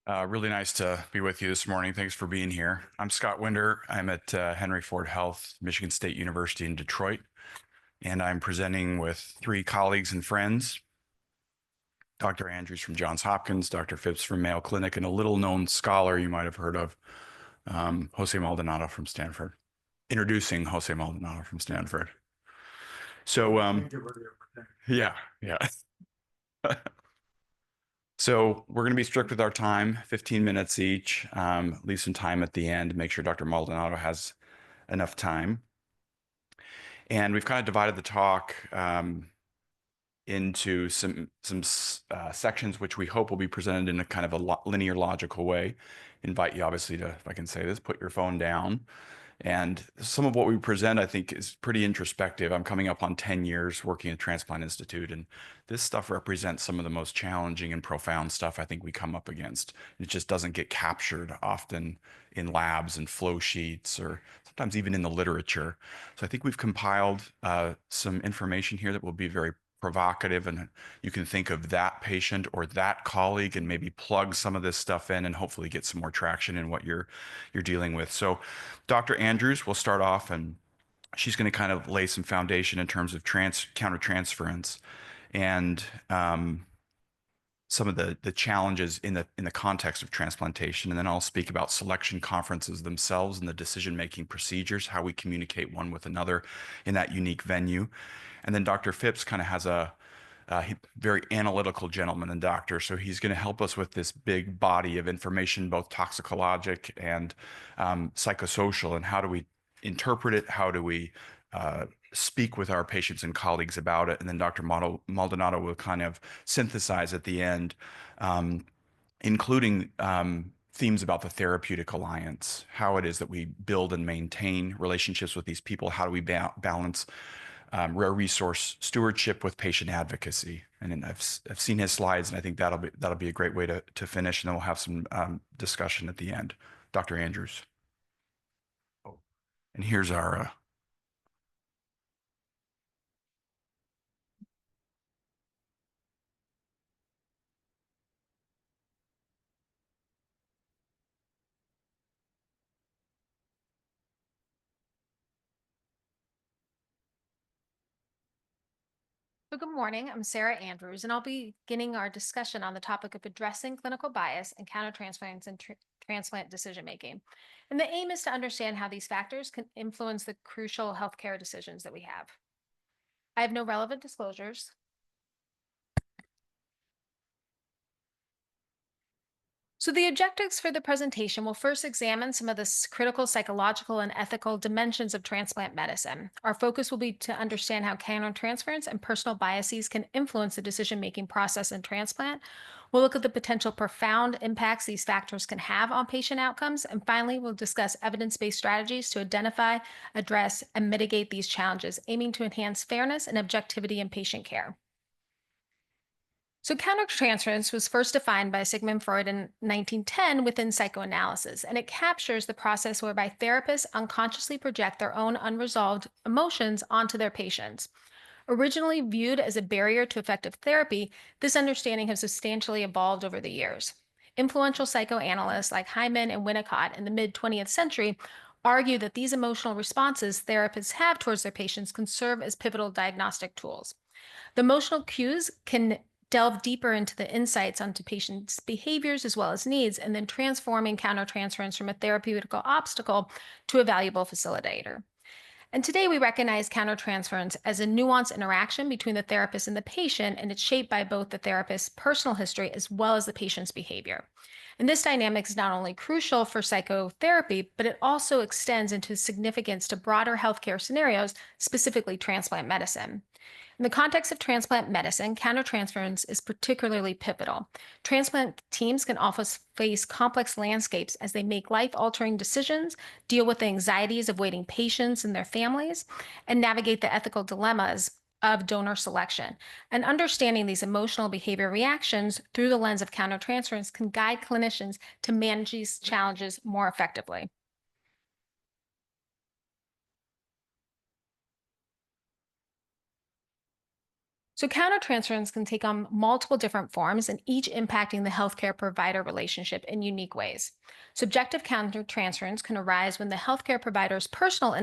Really nice to be with you this morning. Thanks for being here. I'm Scott Winder. I'm at Henry Ford Health, Michigan State University in Detroit, and I'm presenting with three colleagues and friends, Dr. Andrews from Johns Hopkins, Dr. Phipps from Mayo Clinic, and a little-known scholar you might have heard of, Jose Maldonado from Stanford. Introducing Jose Maldonado from Stanford. So, yeah. So we're going to be strict with our time, 15 minutes each, leave some time at the end to make sure Dr. Maldonado has enough time. And we've kind of divided the talk into some sections which we hope will be presented in a kind of a linear, logical way. Invite you, obviously, to, if I can say this, put your phone down. And some of what we present, I think, is pretty introspective. I'm coming up on 10 years working at Transplant Institute, and this stuff represents some of the most challenging and profound stuff I think we come up against. It just doesn't get captured often in labs and flow sheets or sometimes even in the literature. So I think we've compiled some information here that will be very provocative, and you can think of that patient or that colleague and maybe plug some of this stuff in and hopefully get some more traction in what you're dealing with. So Dr. Andrews will start off, and she's going to kind of lay some foundation in terms of countertransference and some of the challenges in the context of transplantation. And then I'll speak about selection conferences themselves and the decision-making procedures, how we communicate one with another in that unique venue. And then Dr. Phipps kind of has a very analytical gentleman and doctor, so he's going to help us with this big body of information, both toxicologic and psychosocial, and how do we interpret it, how do we speak with our patients and colleagues about it, and then Dr. Maldonado will kind of synthesize at the end, including themes about the therapeutic alliance, how it is that we build and maintain relationships with these people, how do we balance rare resource stewardship with patient advocacy. And I've seen his slides, and I think that'll be a great way to finish, and then we'll have some discussion at the end. Dr. Andrews. Oh, and here's our So good morning, I'm Sarah Andrews, and I'll be beginning our discussion on the topic of addressing clinical bias and countertransference and transplant decision-making. And the aim is to understand how these factors can influence the crucial healthcare decisions that we have. I have no relevant disclosures. So the objectives for the presentation will first examine some of the critical psychological and ethical dimensions of transplant medicine. Our focus will be to understand how countertransference and personal biases can influence the decision-making process in transplant. We'll look at the potential profound impacts these factors can have on patient outcomes. And finally, we'll discuss evidence-based strategies to identify, address, and mitigate these challenges, aiming to enhance fairness and objectivity in patient care. So countertransference was first defined by Sigmund Freud in 1910 within psychoanalysis, and it captures the process whereby therapists unconsciously project their own unresolved emotions onto their patients. Originally viewed as a barrier to effective therapy, this understanding has substantially evolved over the years. Influential psychoanalysts like Hyman and Winnicott in the mid-20th century argue that these emotional responses therapists have towards their patients can serve as pivotal diagnostic tools. The emotional cues can delve deeper into the insights onto patients' behaviors as well as needs, and then transforming countertransference from a therapeutical obstacle to a valuable facilitator. And today we recognize countertransference as a nuanced interaction between the therapist and the patient, and it's shaped by both the therapist's personal history as well as the patient's behavior. And this dynamic is not only crucial for psychotherapy, but it also extends into significance to broader healthcare scenarios, specifically transplant medicine. In the context of transplant medicine, countertransference is particularly pivotal. Transplant teams can often face complex landscapes as they make life-altering decisions, deal with the anxieties of waiting patients and their families, and navigate the ethical dilemmas of donor selection. And understanding these emotional behavior reactions through the lens of countertransference can guide clinicians to manage these challenges more effectively. So, countertransference can take on multiple different forms and each impacting the healthcare provider relationship in unique ways. Subjective countertransference can arise when the healthcare provider's personal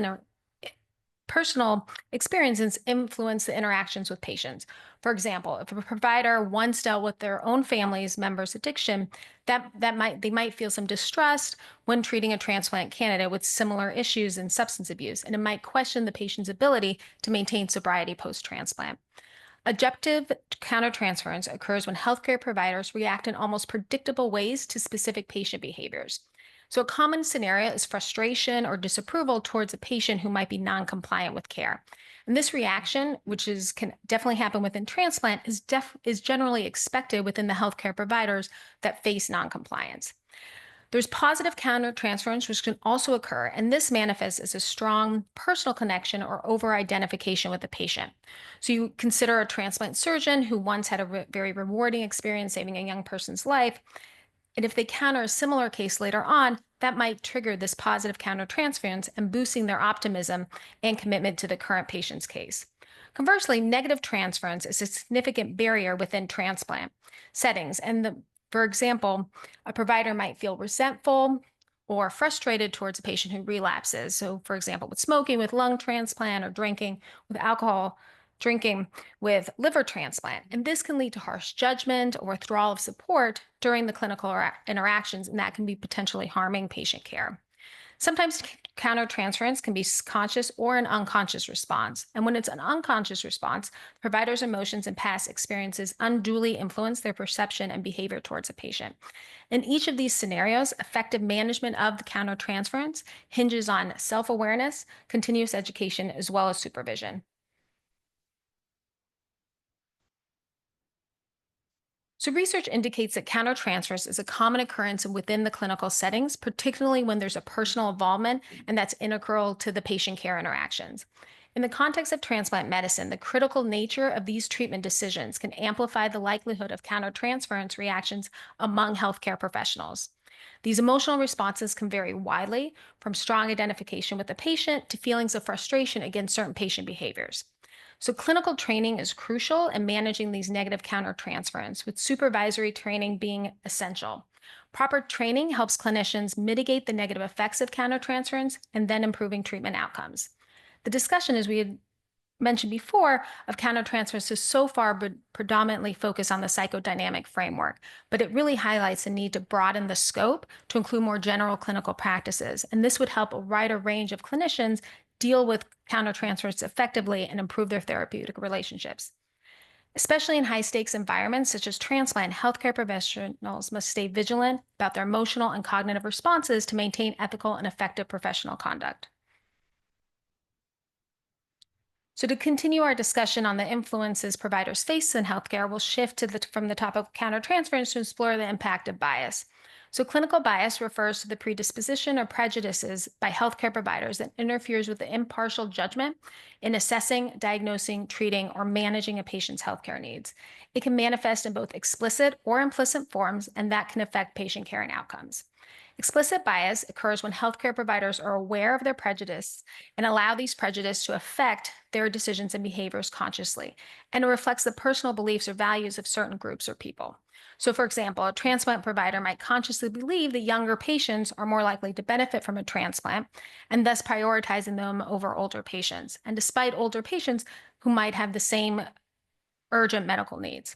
experiences influence the interactions with patients. For example, if a provider once dealt with their own family's members' addiction, they might feel some distrust when treating a transplant candidate with similar issues in substance abuse, and it might question the patient's ability to maintain sobriety post-transplant. Objective countertransference occurs when healthcare providers react in almost predictable ways to specific patient behaviors. So, a common scenario is frustration or disapproval towards a patient who might be non-compliant with care. And this reaction, can definitely happen within transplant, is generally expected within the healthcare providers that face non-compliance. There's positive countertransference, which can also occur, and this manifests as a strong personal connection or over identification with the patient. So, you consider a transplant surgeon who once had a very rewarding experience saving a young person's life. And if they counter a similar case later on, that might trigger this positive countertransference and boosting their optimism and commitment to the current patient's case. Conversely, negative transference is a significant barrier within transplant settings. For example, a provider might feel resentful or frustrated towards a patient who relapses. So, for example, with smoking with lung transplant or drinking with alcohol, drinking with liver transplant. And this can lead to harsh judgment or withdrawal of support during the clinical interactions, and that can be potentially harming patient care. Sometimes countertransference can be conscious or an unconscious response. And when it's an unconscious response, the provider's emotions and past experiences unduly influence their perception and behavior towards a patient. In each of these scenarios, effective management of the countertransference hinges on self awareness, continuous education, as well as supervision. So, research indicates that countertransfers is a common occurrence within the clinical settings, particularly when there's a personal involvement and that's integral to the patient care interactions. In the context of transplant medicine, the critical nature of these treatment decisions can amplify the likelihood of countertransference reactions among healthcare professionals. These emotional responses can vary widely, from strong identification with the patient to feelings of frustration against certain patient behaviors. So, clinical training is crucial in managing these negative countertransference, with supervisory training being essential. Proper training helps clinicians mitigate the negative effects of countertransference and then improving treatment outcomes. The discussion, as we had mentioned before, of countertransference has so far predominantly focused on the psychodynamic framework, but it really highlights the need to broaden the scope to include more general clinical practices. And this would help a wider range of clinicians deal with countertransference effectively and improve their therapeutic relationships. Especially in high stakes environments such as transplant, healthcare professionals must stay vigilant about their emotional and cognitive responses to maintain ethical and effective professional conduct. So, to continue our discussion on the influences providers face in healthcare, we'll shift from the topic of countertransference to explore the impact of bias. So, clinical bias refers to the predisposition or prejudices by healthcare providers that interferes with the impartial judgment in assessing, diagnosing, treating, or managing a patient's healthcare needs. It can manifest in both explicit or implicit forms, and that can affect patient care and outcomes. Explicit bias occurs when healthcare providers are aware of their prejudice and allow these prejudices to affect their decisions and behaviors consciously, and it reflects the personal beliefs or values of certain groups or people. So, for example, a transplant provider might consciously believe that younger patients are more likely to benefit from a transplant and thus prioritizing them over older patients, and despite older patients who might have the same urgent medical needs.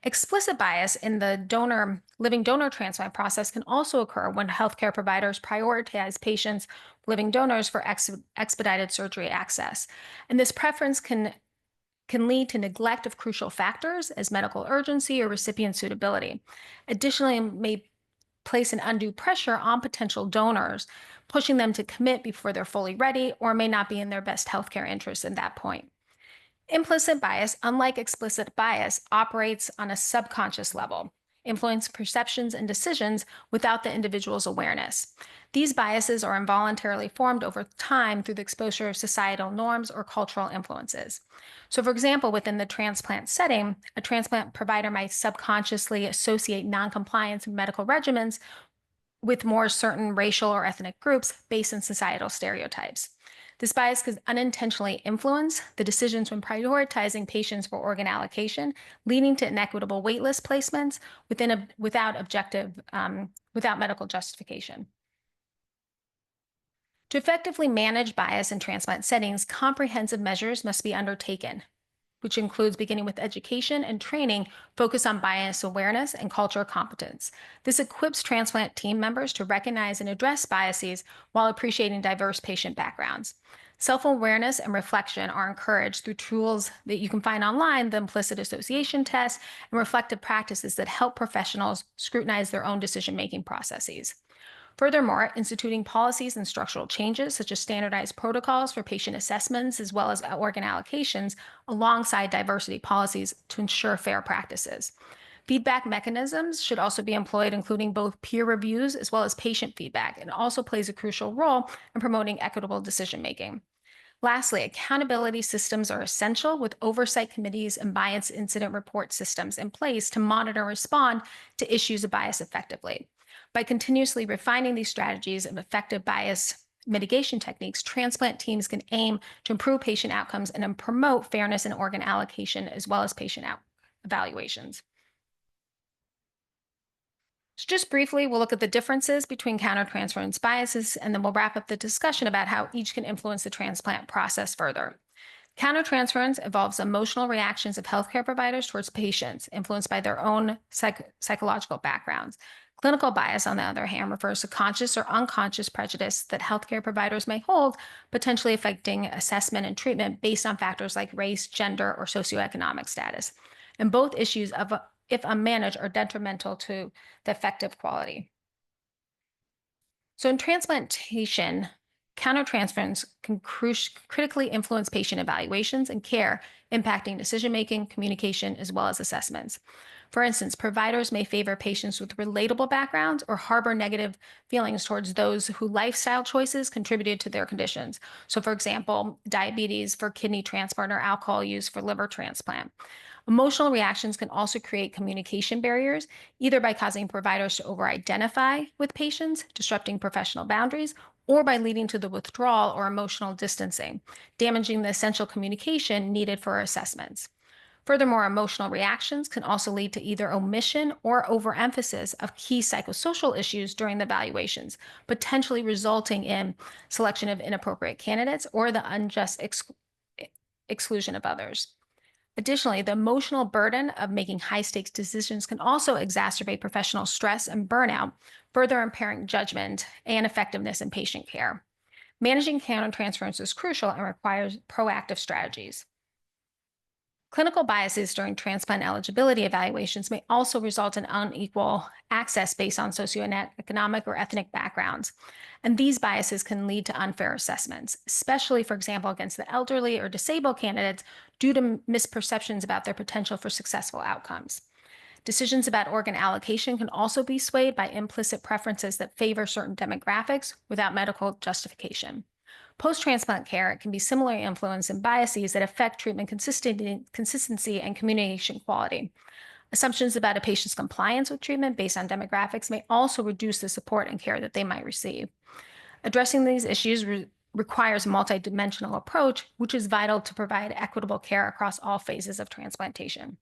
Explicit bias in the living donor transplant process can also occur when healthcare providers prioritize patients, living donors for expedited surgery access. And this preference can lead to neglect of crucial factors as medical urgency or recipient suitability. Additionally, it may place an undue pressure on potential donors, pushing them to commit before they're fully ready or may not be in their best healthcare interests at that point. Implicit bias, unlike explicit bias, operates on a subconscious level, influencing perceptions and decisions without the individual's awareness. These biases are involuntarily formed over time through the exposure of societal norms or cultural influences. So, for example, within the transplant setting, a transplant provider might subconsciously associate noncompliance with medical regimens with more certain racial or ethnic groups based on societal stereotypes. This bias could unintentionally influence the decisions when prioritizing patients for organ allocation, leading to inequitable waitlist placements without medical justification. To effectively manage bias in transplant settings, comprehensive measures must be undertaken, which includes beginning with education and training focused on bias awareness and cultural competence. This equips transplant team members to recognize and address biases while appreciating diverse patient backgrounds. Self-awareness and reflection are encouraged through tools that you can find online, the implicit association test, and reflective practices that help professionals scrutinize their own decision-making processes. Furthermore, instituting policies and structural changes, such as standardized protocols for patient assessments as well as organ allocations, alongside diversity policies to ensure fair practices. Feedback mechanisms should also be employed, including both peer reviews as well as patient feedback, and also plays a crucial role in promoting equitable decision making. Lastly, accountability systems are essential, with oversight committees and bias incident report systems in place to monitor and respond to issues of bias effectively. By continuously refining these strategies of effective bias mitigation techniques, transplant teams can aim to improve patient outcomes and promote fairness in organ allocation as well as patient evaluations. So just briefly, we'll look at the differences between countertransference biases, and then we'll wrap up the discussion about how each can influence the transplant process further. Countertransference involves emotional reactions of healthcare providers towards patients, influenced by their own psychological backgrounds. Clinical bias, on the other hand, refers to conscious or unconscious prejudice that healthcare providers may hold, potentially affecting assessment and treatment based on factors like race, gender, or socioeconomic status. And both issues, if unmanaged, are detrimental to the effective quality. So in transplantation, countertransference can critically influence patient evaluations and care, impacting decision-making, communication, as well as assessments. For instance, providers may favor patients with relatable backgrounds or harbor negative feelings towards those whose lifestyle choices contributed to their conditions. So, for example, diabetes for kidney transplant or alcohol use for liver transplant. Emotional reactions can also create communication barriers, either by causing providers to over-identify with patients, disrupting professional boundaries, or by leading to the withdrawal or emotional distancing, damaging the essential communication needed for assessments. Furthermore, emotional reactions can also lead to either omission or overemphasis of key psychosocial issues during the evaluations, potentially resulting in selection of inappropriate candidates or the unjust exclusion of others. Additionally, the emotional burden of making high-stakes decisions can also exacerbate professional stress and burnout, further impairing judgment and effectiveness in patient care. Managing countertransference is crucial and requires proactive strategies. Clinical biases during transplant eligibility evaluations may also result in unequal access based on socioeconomic or ethnic backgrounds. And these biases can lead to unfair assessments, especially, for example, against the elderly or disabled candidates due to misperceptions about their potential for successful outcomes. Decisions about organ allocation can also be swayed by implicit preferences that favor certain demographics without medical justification. Post-transplant care can be similarly influenced in biases that affect treatment consistency and communication quality. Assumptions about a patient's compliance with treatment based on demographics may also reduce the support and care that they might receive. Addressing these issues requires a multidimensional approach, which is vital to provide equitable care across all phases of transplantation.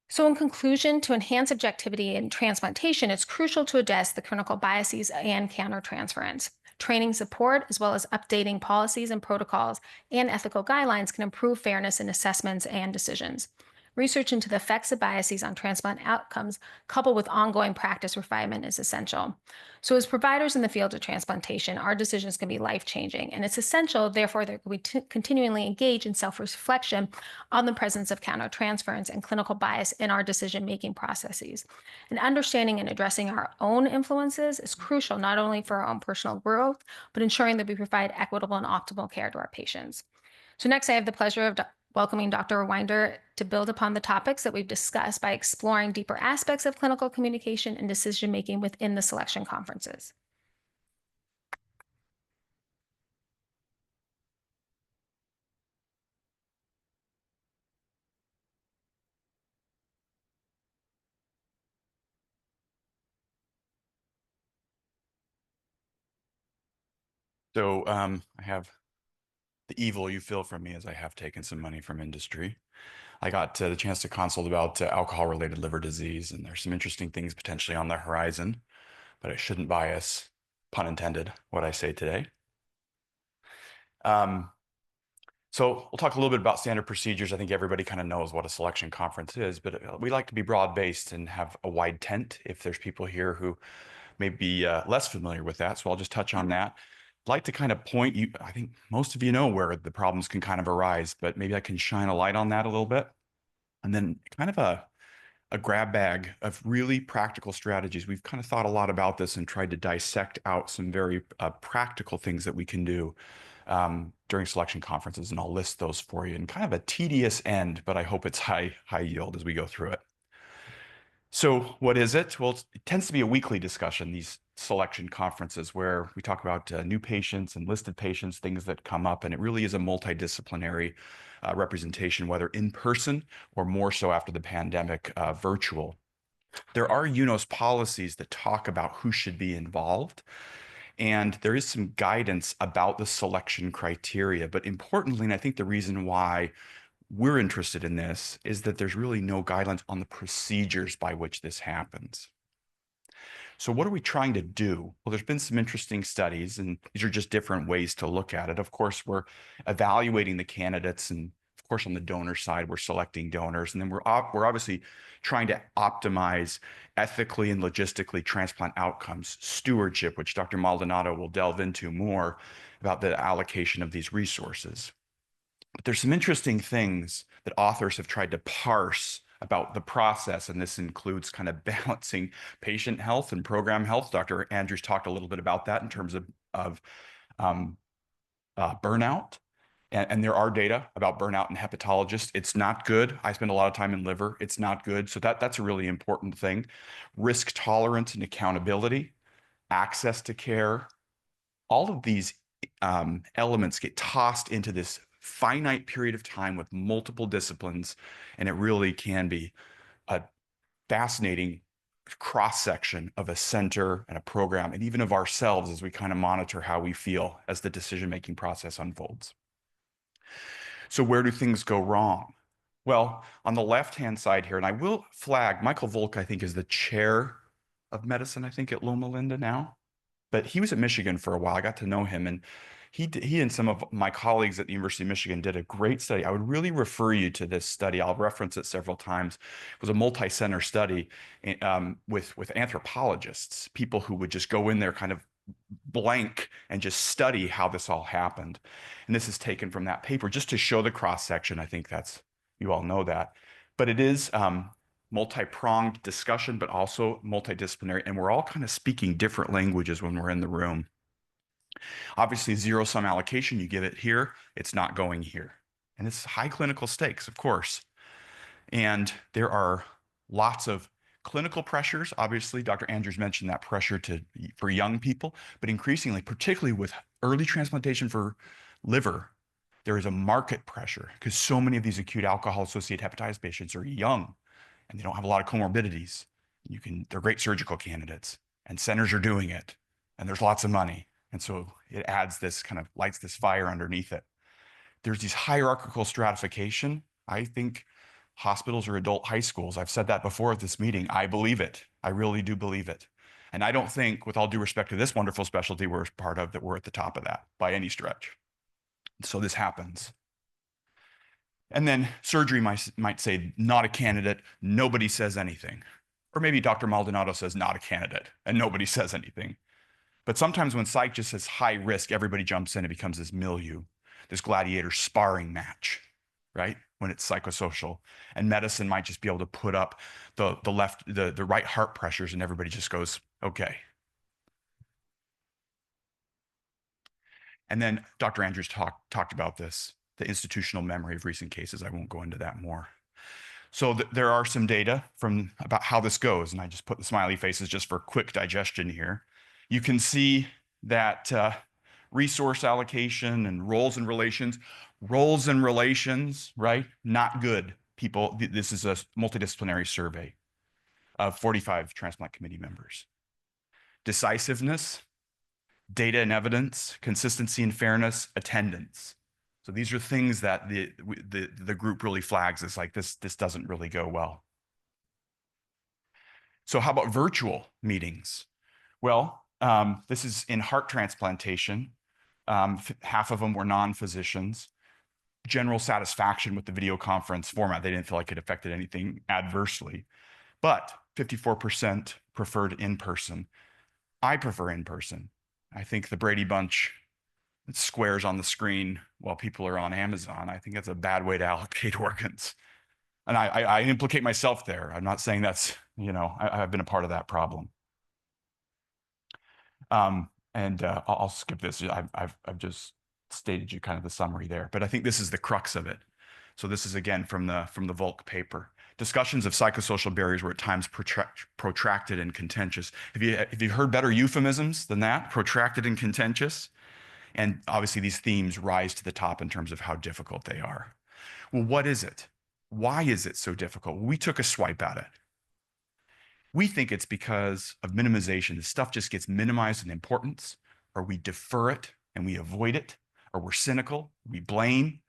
So in conclusion, to enhance objectivity in transplantation, it's crucial to address the clinical biases and countertransference. Training support, as well as updating policies and protocols and ethical guidelines, can improve fairness in assessments and decisions. Research into the effects of biases on transplant outcomes, coupled with ongoing practice refinement, is essential. So as providers in the field of transplantation, our decisions can be life-changing, and it's essential, therefore, that we continually engage in self-reflection on the presence of countertransference and clinical bias in our decision-making processes. And understanding and addressing our own influences is crucial, not only for our own personal growth, but ensuring that we provide equitable and optimal care to our patients. So next, I have the pleasure of welcoming Dr. Winder to build upon the topics that we've discussed by exploring deeper aspects of clinical communication and decision-making within the selection conferences. So I have the evil you feel from me as I have taken some money from industry. I got the chance to consult about alcohol-related liver disease, and there's some interesting things potentially on the horizon, but it shouldn't bias, pun intended, what I say today. Um, so we'll talk a little bit about standard procedures. I think everybody kind of knows what a selection conference is, but we like to be broad-based and have a wide tent if there's people here who may be less familiar with that. So I'll just touch on that. I'd like to kind of point you, I think most of you know where the problems can kind of arise, but maybe I can shine a light on that a little bit. And then kind of a grab bag of really practical strategies. We've kind of thought a lot about this and tried to dissect out some very practical things that we can do during selection conferences, and I'll list those for you in kind of a tedious end, but I hope it's high yield as we go through it. So what is it? Well, it tends to be a weekly discussion, these selection conferences, where we talk about new patients and listed patients, things that come up, and it really is a multidisciplinary representation, whether in person or more so after the pandemic, virtual. There are UNOS policies that talk about who should be involved, and there is some guidance about the selection criteria. But importantly, and I think the reason why we're interested in this is that there's really no guidelines on the procedures by which this happens. So what are we trying to do? Well, there's been some interesting studies, and these are just different ways to look at it. Of course, we're evaluating the candidates, and of course, on the donor side, we're selecting donors, and then we're obviously trying to optimize ethically and logistically transplant outcomes, stewardship, which Dr. Maldonado will delve into more about the allocation of these resources. But there's some interesting things that authors have tried to parse about the process, and this includes kind of balancing patient health and program health. Dr. Andrews talked a little bit about that in terms of um, burnout. And there are data about burnout in hepatologists. It's not good. I spend a lot of time in liver. It's not good. So that's a really important thing. Risk tolerance and accountability, access to care, all of these elements get tossed into this finite period of time with multiple disciplines, and it really can be a fascinating cross section of a center and a program, and even of ourselves as we kind of monitor how we feel as the decision-making process unfolds. So where do things go wrong? Well, on the left-hand side here, and I will flag, Michael Volk, I think, is the chair of medicine, I think, at Loma Linda now. But he was at Michigan for a while. I got to know him, and he and some of my colleagues at the University of Michigan did a great study. I would really refer you to this study. I'll reference it several times. It was a multi-center study with anthropologists, people who would just go in there kind of blank and just study how this all happened. And this is taken from that paper just to show the cross section. I think that's, you all know that, but it is multi-pronged discussion, but also multidisciplinary. And we're all kind of speaking different languages when we're in the room. Obviously, zero-sum allocation, you give it here, it's not going here. And it's high clinical stakes, of course. And there are lots of clinical pressures. Obviously, Dr. Andrews mentioned that pressure for young people, but increasingly, particularly with early transplantation for liver, there is a market pressure because so many of these acute alcohol-associated hepatitis patients are young and they don't have a lot of comorbidities. They're great surgical candidates, and centers are doing it, and there's lots of money. And so it adds this kind of lights this fire underneath it. There's these hierarchical stratification. I think hospitals are adult high schools. I've said that before at this meeting. I believe it. I really do believe it. And I don't think, with all due respect to this wonderful specialty we're part of, that we're at the top of that by any stretch. So this happens. And then surgery might say, not a candidate, nobody says anything. Or maybe Dr. Maldonado says, not a candidate, and nobody says anything. But sometimes when psych just says high risk, everybody jumps in, it becomes this milieu, this gladiator sparring match, right? When it's psychosocial. And medicine might just be able to put up the right heart pressures, and everybody just goes, okay. And then Dr. Andrews talked about this, the institutional memory of recent cases. I won't go into that more. So there are some data about how this goes, and I just put the smiley faces just for quick digestion here. You can see that resource allocation and roles and relations, right? Not good. People, this is a multidisciplinary survey of 45 transplant committee members. Decisiveness, data and evidence, consistency and fairness, attendance. So these are things that the group really flags as like this doesn't really go well. So how about virtual meetings? Well, this is in heart transplantation. Half of them were non-physicians. General satisfaction with the video conference format. They didn't feel like it affected anything adversely. But 54% preferred in-person. I prefer in-person. I think the Brady Bunch squares on the screen while people are on Amazon. I think that's a bad way to allocate organs. And I implicate myself there. I'm not saying that's, I've been a part of that problem. I'll skip this. I've just stated you kind of the summary there, but I think this is the crux of it. So this is again from the Volk paper. Discussions of psychosocial barriers were at times protracted and contentious. Have you heard better euphemisms than that? Protracted and contentious? And obviously these themes rise to the top in terms of how difficult they are. Well, what is it? Why is it so difficult? We took a swipe at it. We think it's because of minimization. The stuff just gets minimized in importance, or we defer it and we avoid it, or we're cynical, we blame.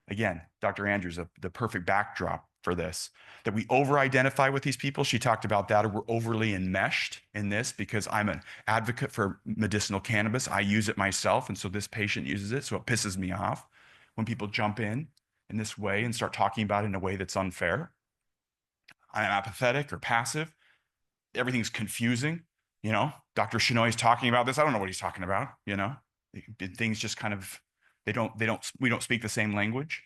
Again, Dr. Andrews, the perfect backdrop for this, that we over-identify with these people. She talked about that, or we're overly enmeshed in this because I'm an advocate for medicinal cannabis. I use it myself, and so this patient uses it, so it pisses me off when people jump in this way and start talking about it in a way that's unfair. I'm apathetic or passive. Everything's confusing. Dr. Shinoy's talking about this. I don't know what he's talking about. Things just kind of, we don't speak the same language,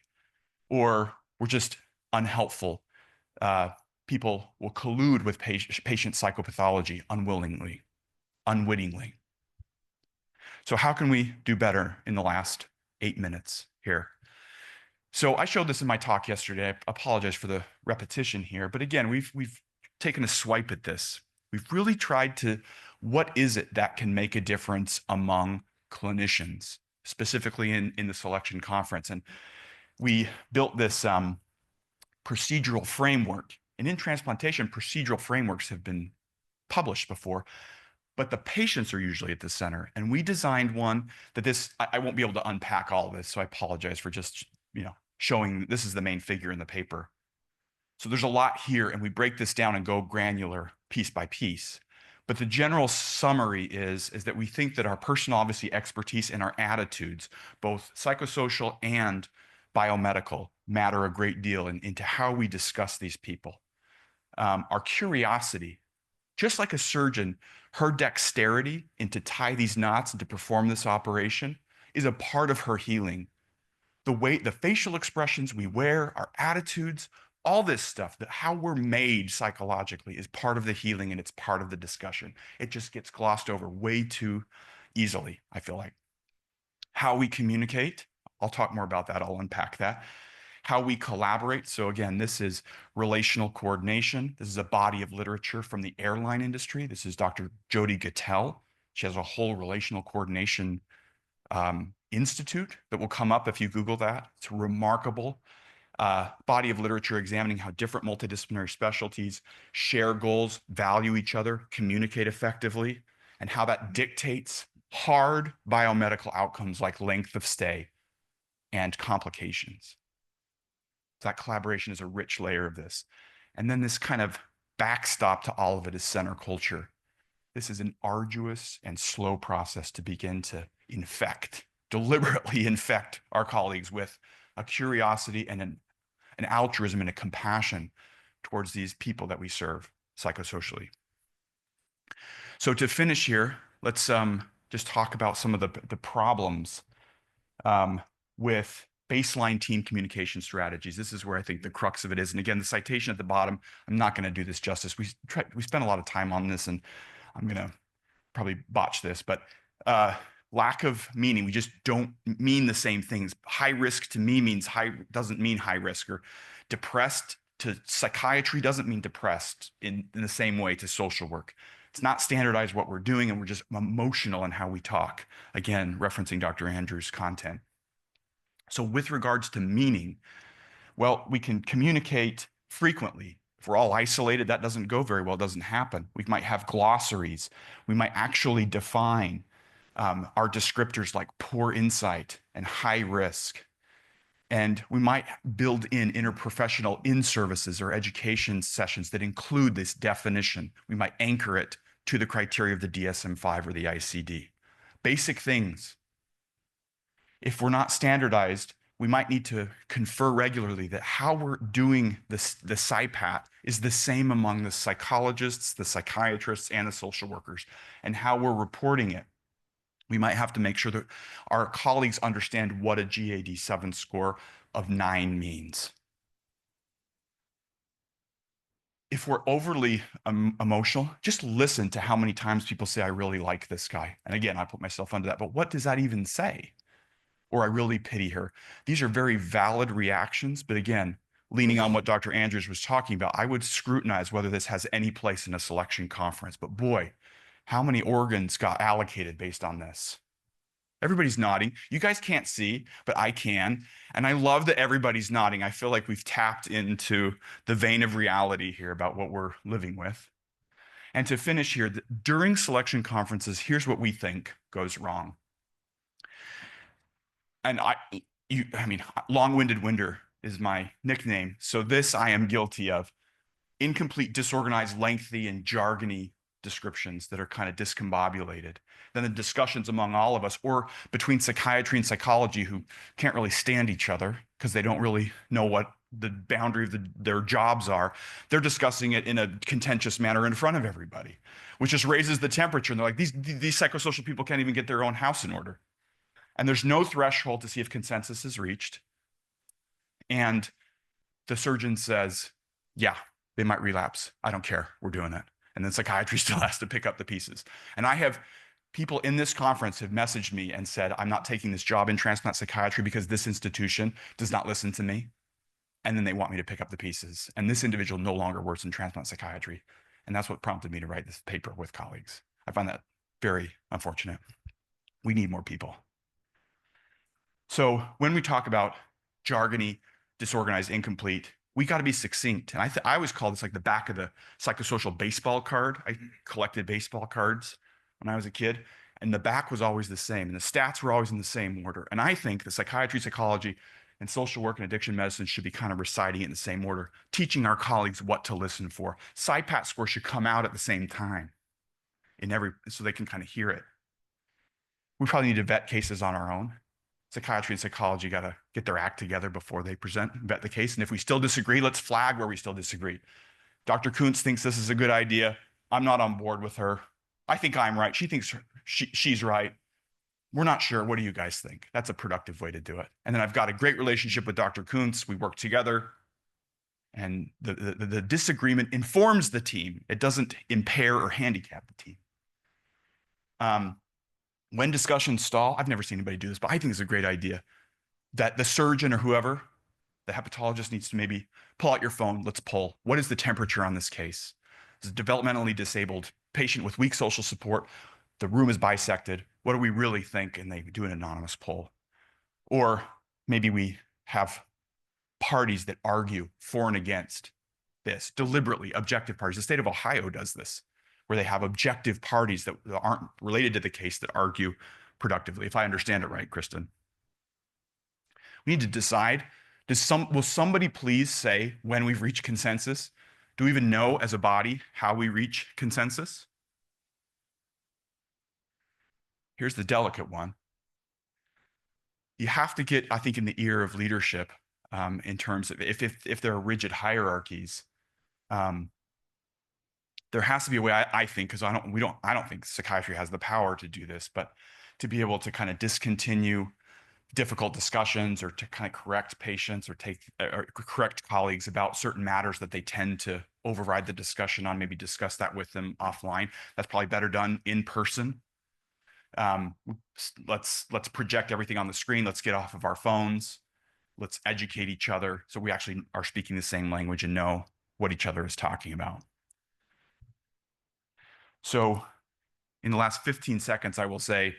or we're just unhelpful. People will collude with patient psychopathology unwittingly. So how can we do better in the last 8 minutes here? So I showed this in my talk yesterday. I apologize for the repetition here, but again, we've taken a swipe at this. We've really tried to, what is it that can make a difference among clinicians, specifically in the selection conference? And we built this procedural framework. And in transplantation, procedural frameworks have been published before, but the patients are usually at the center. And we designed one that I won't be able to unpack all of this, so I apologize for just, showing this is the main figure in the paper. So there's a lot here, and we break this down and go granular piece by piece. But the general summary is that we think that our personal, obviously, expertise and our attitudes, both psychosocial and biomedical, matter a great deal into how we discuss these people. Our curiosity, just like a surgeon, her dexterity to tie these knots and to perform this operation is a part of her healing. The facial expressions we wear, our attitudes, all this stuff, how we're made psychologically is part of the healing, and it's part of the discussion. It just gets glossed over way too easily, I feel like. How we communicate, I'll talk more about that, I'll unpack that. How we collaborate, so again, this is relational coordination. This is a body of literature from the airline industry. This is Dr. Jodi Gittell. She has a whole relational coordination institute that will come up if you Google that. It's a remarkable body of literature examining how different multidisciplinary specialties share goals, value each other, communicate effectively, and how that dictates hard biomedical outcomes like length of stay and complications. So that collaboration is a rich layer of this. And then this kind of backstop to all of it is center culture. This is an arduous and slow process to begin to deliberately infect our colleagues with a curiosity and an altruism and a compassion towards these people that we serve psychosocially. So to finish here, let's just talk about some of the problems with baseline team communication strategies. This is where I think the crux of it is. And again, the citation at the bottom, I'm not going to do this justice. We spent a lot of time on this, and I'm going to probably botch this, but lack of meaning. We just don't mean the same things. High risk to me doesn't mean high risk, or depressed to psychiatry doesn't mean depressed in the same way to social work. It's not standardized what we're doing, and we're just emotional in how we talk. Again, referencing Dr. Andrews' content. So with regards to meaning, well, we can communicate frequently. If we're all isolated, that doesn't go very well, it doesn't happen. We might have glossaries. We might actually define Our descriptors like poor insight and high risk. And we might build in interprofessional in-services or education sessions that include this definition. We might anchor it to the criteria of the DSM-5 or the ICD. Basic things. If we're not standardized, we might need to confer regularly that how we're doing this, the SIPAT is the same among the psychologists, the psychiatrists, and the social workers, and how we're reporting it. We might have to make sure that our colleagues understand what a GAD-7 score of 9 means. If we're overly emotional, just listen to how many times people say, I really like this guy. And again, I put myself under that, but what does that even say? Or I really pity her. These are very valid reactions, but again, leaning on what Dr. Andrews was talking about, I would scrutinize whether this has any place in a selection conference. But boy, how many organs got allocated based on this? Everybody's nodding. You guys can't see, but I can. And I love that everybody's nodding. I feel like we've tapped into the vein of reality here about what we're living with. And to finish here, during selection conferences, here's what we think goes wrong. And I mean, long-winded winder is my nickname. So this I am guilty of. Incomplete, disorganized, lengthy, and jargony descriptions that are kind of discombobulated. Then the discussions among all of us, or between psychiatry and psychology, who can't really stand each other because they don't really know what the boundary of their jobs are. They're discussing it in a contentious manner in front of everybody, which just raises the temperature. And they're like, these psychosocial people can't even get their own house in order. And there's no threshold to see if consensus is reached. And the surgeon says, yeah, they might relapse. I don't care. We're doing it. And then psychiatry still has to pick up the pieces. And I have people in this conference have messaged me and said, I'm not taking this job in transplant psychiatry because this institution does not listen to me. And then they want me to pick up the pieces. And this individual no longer works in transplant psychiatry. And that's what prompted me to write this paper with colleagues. I find that very unfortunate. We need more people. So when we talk about jargony, disorganized, incomplete, we got to be succinct. And I always call this like the back of the psychosocial baseball card. I collected baseball cards when I was a kid, and the back was always the same, and the stats were always in the same order. And I think the psychiatry, psychology, and social work and addiction medicine should be kind of reciting it in the same order, teaching our colleagues what to listen for. SIPAT scores should come out at the same time so they can kind of hear it. We probably need to vet cases on our own. Psychiatry and psychology got to get their act together before they vet the case. And if we still disagree, let's flag where we still disagree. Dr. Kuntz thinks this is a good idea. I'm not on board with her. I think I'm right. She thinks she's right. We're not sure. What do you guys think? That's a productive way to do it. And then I've got a great relationship with Dr. Kuntz. We work together. And the disagreement informs the team. It doesn't impair or handicap the team. When discussions stall, I've never seen anybody do this, but I think it's a great idea that the surgeon or whoever, the hepatologist needs to maybe pull out your phone. Let's pull. What is the temperature on this case? It's a developmentally disabled patient with weak social support. The room is bisected. What do we really think? And they do an anonymous poll. Or maybe we have parties that argue for and against this, deliberately objective parties. The state of Ohio does this, where they have objective parties that aren't related to the case that argue productively, if I understand it right, Kristen. We need to decide, will somebody please say when we've reached consensus? Do we even know as a body how we reach consensus? Here's the delicate one. You have to get, I think, in the ear of leadership in terms of if there are rigid hierarchies. There has to be a way, I think, because I don't think psychiatry has the power to do this, but to be able to kind of discontinue difficult discussions or to kind of correct patients or correct colleagues about certain matters that they tend to override the discussion on, maybe discuss that with them offline. That's probably better done in person. Let's project everything on the screen. Let's get off of our phones. Let's educate each other so we actually are speaking the same language and know what each other is talking about. So in the last 15 seconds, I will say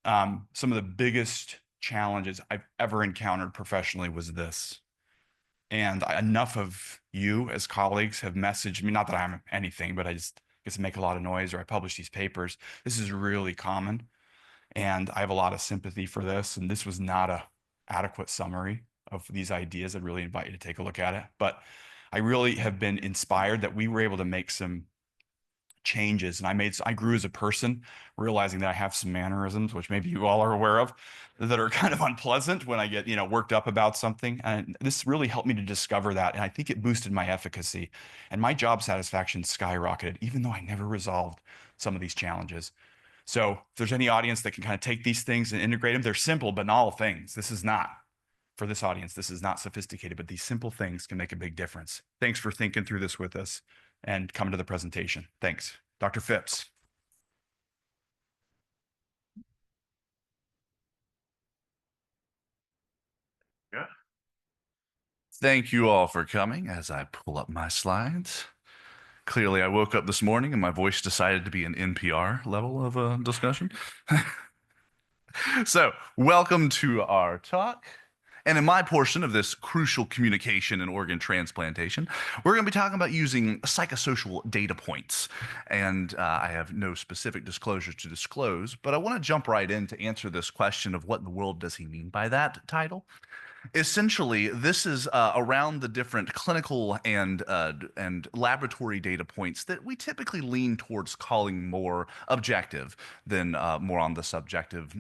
some of the biggest challenges I've ever encountered professionally was this. And enough of you as colleagues have messaged me, not that I'm anything, but I just get to make a lot of noise or I publish these papers. This is really common. And I have a lot of sympathy for this. And this was not a adequate summary of these ideas. I'd really invite you to take a look at it. But I really have been inspired that we were able to make some changes, and I grew as a person, realizing that I have some mannerisms, which maybe you all are aware of, that are kind of unpleasant when I get, worked up about something. And this really helped me to discover that. And I think it boosted my efficacy, and my job satisfaction skyrocketed, even though I never resolved some of these challenges. So if there's any audience that can kind of take these things and integrate them, they're simple, banal things. This is not, for this audience, this is not sophisticated, but these simple things can make a big difference. Thanks for thinking through this with us and coming to the presentation. Thanks. Dr. Phipps. Yeah. Thank you all for coming as I pull up my slides. Clearly, I woke up this morning and my voice decided to be an NPR level of discussion. So, welcome to our talk. And in my portion of this crucial communication and organ transplantation, we're going to be talking about using psychosocial data points. And I have no specific disclosures to disclose, but I want to jump right in to answer this question of what in the world does he mean by that title. Essentially, this is around the different clinical and laboratory data points that we typically lean towards calling more objective than more on the subjective.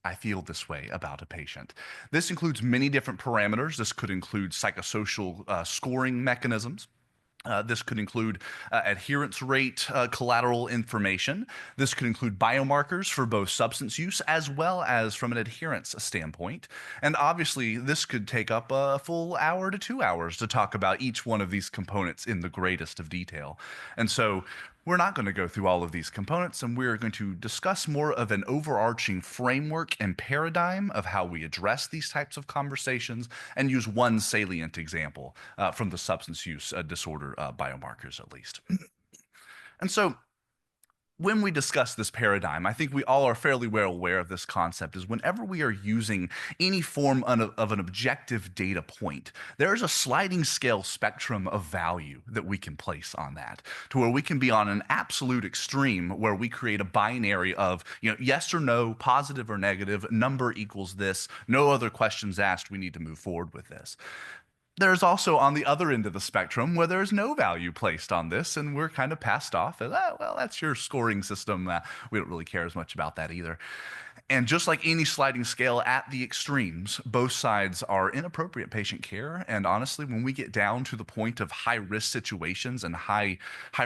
I feel this way about a patient. This includes many different parameters. This could include psychosocial scoring mechanisms. This could include adherence rate, collateral information. This could include biomarkers for both substance use as well as from an adherence standpoint. And obviously, this could take up a full hour to 2 hours to talk about each one of these components in the greatest of detail. And so we're not going to go through all of these components, and we're going to discuss more of an overarching framework and paradigm of how we address these types of conversations and use one salient example from the substance use disorder biomarkers, at least. And so when we discuss this paradigm, I think we all are fairly well aware of this concept is whenever we are using any form of an objective data point, there is a sliding scale spectrum of value that we can place on that to where we can be on an absolute extreme where we create a binary of, yes or no, positive or negative, number equals this, no other questions asked, we need to move forward with this. There's also on the other end of the spectrum where there's no value placed on this, and we're kind of passed off as, well, that's your scoring system. We don't really care as much about that either. And just like any sliding scale at the extremes, both sides are inappropriate patient care. And honestly, when we get down to the point of high risk situations and high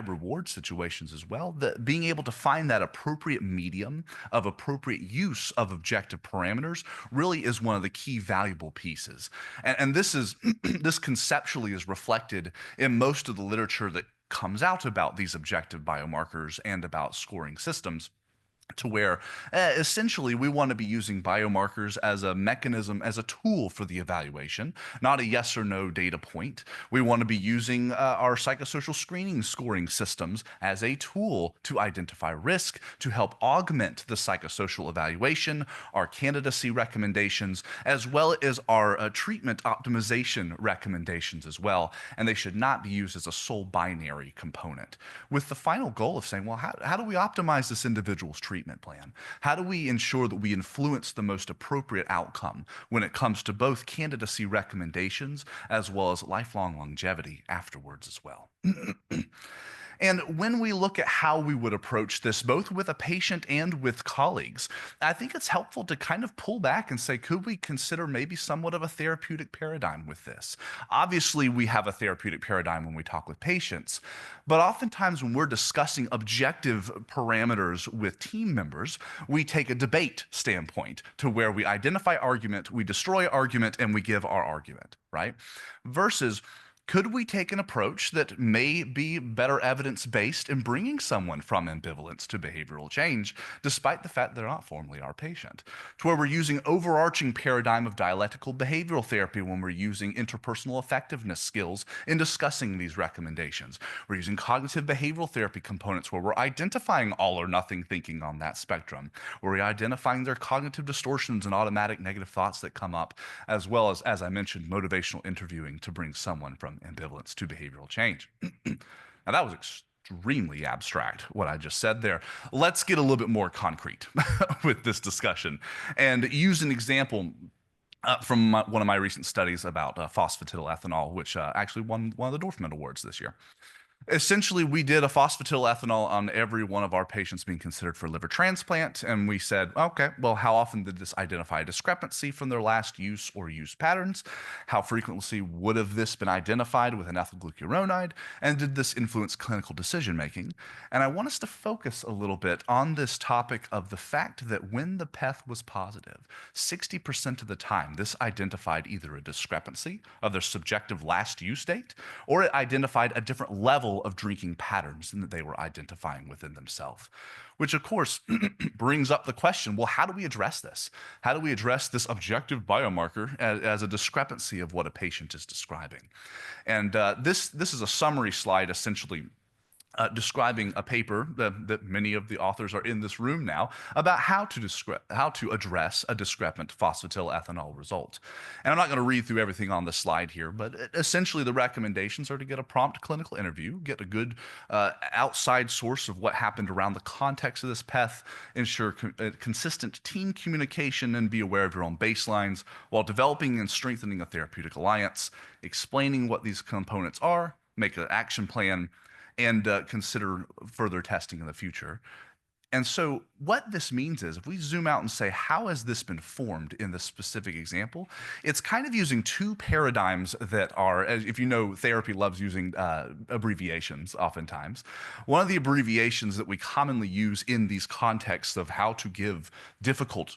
reward situations as well, being able to find that appropriate medium of appropriate use of objective parameters really is one of the key valuable pieces. And this is this conceptually is reflected in most of the literature that comes out about these objective biomarkers and about scoring systems, to where essentially we want to be using biomarkers as a mechanism, as a tool for the evaluation, not a yes or no data point. We want to be using our psychosocial screening scoring systems as a tool to identify risk, to help augment the psychosocial evaluation, our candidacy recommendations, as well as our treatment optimization recommendations as well. And they should not be used as a sole binary component, with the final goal of saying, well, how do we optimize this individual's treatment plan? How do we ensure that we influence the most appropriate outcome when it comes to both candidacy recommendations as well as lifelong longevity afterwards as well? And when we look at how we would approach this, both with a patient and with colleagues, I think it's helpful to kind of pull back and say, could we consider maybe somewhat of a therapeutic paradigm with this? Obviously, we have a therapeutic paradigm when we talk with patients, but oftentimes when we're discussing objective parameters with team members, we take a debate standpoint to where we identify argument, we destroy argument, and we give our argument, right? Versus, could we take an approach that may be better evidence-based in bringing someone from ambivalence to behavioral change, despite the fact they're not formally our patient? To where we're using overarching paradigm of dialectical behavioral therapy when we're using interpersonal effectiveness skills in discussing these recommendations. We're using cognitive behavioral therapy components where we're identifying all or nothing thinking on that spectrum, where we're identifying their cognitive distortions and automatic negative thoughts that come up, as well as I mentioned, motivational interviewing to bring someone from ambivalence to behavioral change. Now, that was extremely abstract, what I just said there. Let's get a little bit more concrete with this discussion and use an example from one of my recent studies about phosphatidylethanol, which actually won one of the Dorfman Awards this year. Essentially, we did a phosphatidylethanol on every one of our patients being considered for liver transplant, and we said, okay, well, how often did this identify a discrepancy from their last use or use patterns? How frequently would have this been identified with an ethyl glucuronide? And did this influence clinical decision making? And I want us to focus a little bit on this topic of the fact that when the PEth was positive, 60% of the time, this identified either a discrepancy of their subjective last use date, or it identified a different level of drinking patterns than that they were identifying within themselves. Which, of course, brings up the question, well, how do we address this? How do we address this objective biomarker as a discrepancy of what a patient is describing? And this is a summary slide, essentially, describing a paper that many of the authors are in this room now about how to address a discrepant phosphatidylethanol result. And I'm not going to read through everything on the slide here, but essentially the recommendations are to get a prompt clinical interview, get a good outside source of what happened around the context of this PEth, ensure consistent team communication, and be aware of your own baselines while developing and strengthening a therapeutic alliance, explaining what these components are, make an action plan, and consider further testing in the future. And so what this means is, if we zoom out and say, how has this been formed in this specific example? It's kind of using two paradigms that are, if you know, therapy loves using abbreviations oftentimes. One of the abbreviations that we commonly use in these contexts of how to give difficult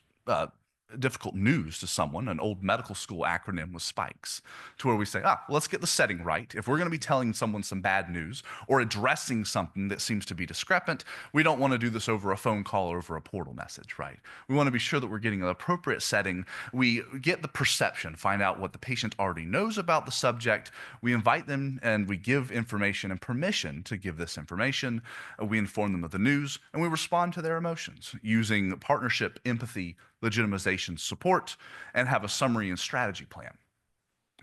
news to someone, an old medical school acronym was SPIKES, to where we say, let's get the setting right. If we're going to be telling someone some bad news or addressing something that seems to be discrepant, we don't want to do this over a phone call or over a portal message, right? We want to be sure that we're getting an appropriate setting. We get the perception, find out what the patient already knows about the subject. We invite them and we give information and permission to give this information. We inform them of the news and we respond to their emotions using partnership, empathy, legitimization, support, and have a summary and strategy plan.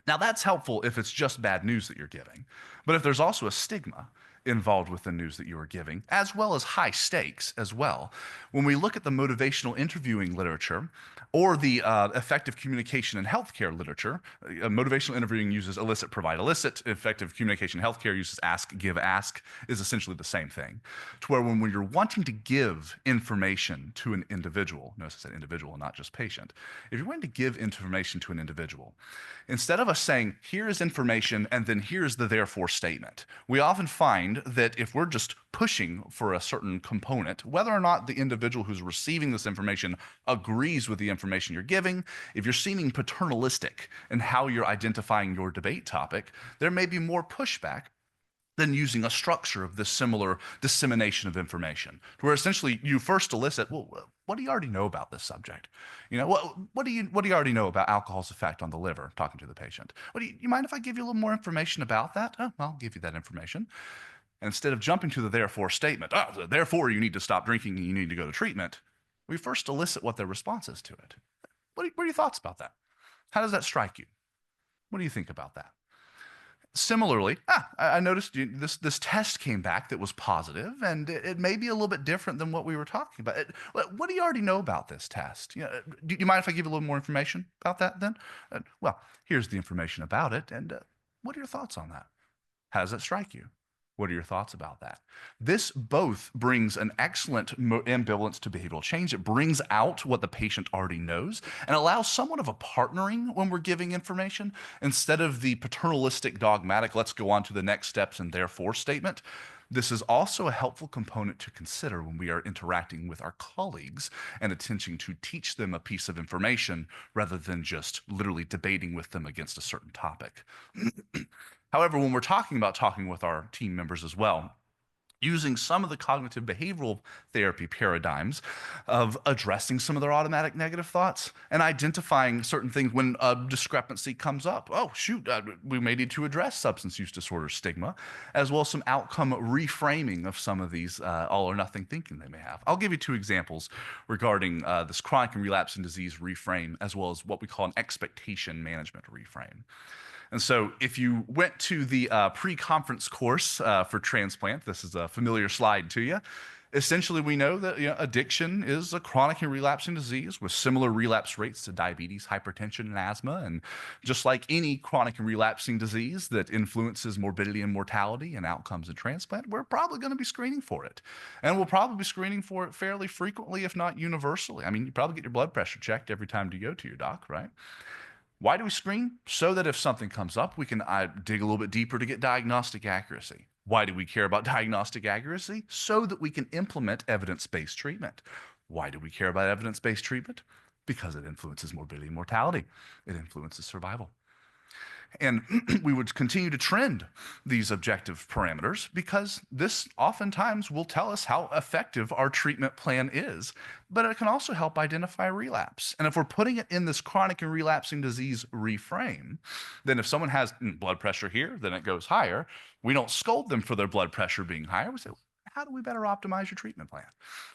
Now that's helpful if it's just bad news that you're giving, but if there's also a stigma involved with the news that you are giving, as well as high stakes as well. When we look at the motivational interviewing literature or the effective communication in healthcare literature, motivational interviewing uses elicit, provide, elicit. Effective communication in healthcare uses ask, give, ask, is essentially the same thing. To where when you're wanting to give information to an individual, notice I said individual, not just patient. If you're wanting to give information to an individual, instead of us saying, here is information and then here's the therefore statement, we often find that if we're just pushing for a certain component, whether or not the individual who's receiving this information agrees with the information you're giving, if you're seeming paternalistic in how you're identifying your debate topic, there may be more pushback than using a structure of this similar dissemination of information, where essentially you first elicit, well, what do you already know about this subject? You know, what do you already know about alcohol's effect on the liver, talking to the patient? You mind if I give you a little more information about that? Oh, I'll give you that information. And instead of jumping to the therefore statement, therefore you need to stop drinking and you need to go to treatment, we first elicit what their response is to it. What are your thoughts about that? How does that strike you? What do you think about that? Similarly, I noticed this test came back that was positive, and it may be a little bit different than what we were talking about. What do you already know about this test? You know, do you mind if I give you a little more information about that then? Well, here's the information about it, and what are your thoughts on that? How does that strike you? What are your thoughts about that? This both brings an excellent ambivalence to behavioral change. It brings out what the patient already knows and allows somewhat of a partnering when we're giving information instead of the paternalistic, dogmatic, let's go on to the next steps and therefore statement. This is also a helpful component to consider when we are interacting with our colleagues and attempting to teach them a piece of information rather than just literally debating with them against a certain topic. However, when we're talking with our team members as well, using some of the cognitive behavioral therapy paradigms of addressing some of their automatic negative thoughts and identifying certain things when a discrepancy comes up. Oh, shoot, we may need to address substance use disorder stigma, as well as some outcome reframing of some of these all or nothing thinking they may have. I'll give you two examples regarding this chronic and relapsing disease reframe, as well as what we call an expectation management reframe. And so if you went to the pre-conference course for transplant, this is a familiar slide to you. Essentially, we know that addiction is a chronic and relapsing disease with similar relapse rates to diabetes, hypertension, and asthma. And just like any chronic and relapsing disease that influences morbidity and mortality and outcomes in transplant, we're probably going to be screening for it. And we'll probably be screening for it fairly frequently, if not universally. I mean, you probably get your blood pressure checked every time you go to your doc, right? Why do we screen? So that if something comes up, we can dig a little bit deeper to get diagnostic accuracy. Why do we care about diagnostic accuracy? So that we can implement evidence-based treatment. Why do we care about evidence-based treatment? Because it influences morbidity and mortality. It influences survival. And we would continue to trend these objective parameters because this oftentimes will tell us how effective our treatment plan is, but it can also help identify relapse. And if we're putting it in this chronic and relapsing disease reframe, then if someone has blood pressure here, then it goes higher. We don't scold them for their blood pressure being higher. We say, how do we better optimize your treatment plan?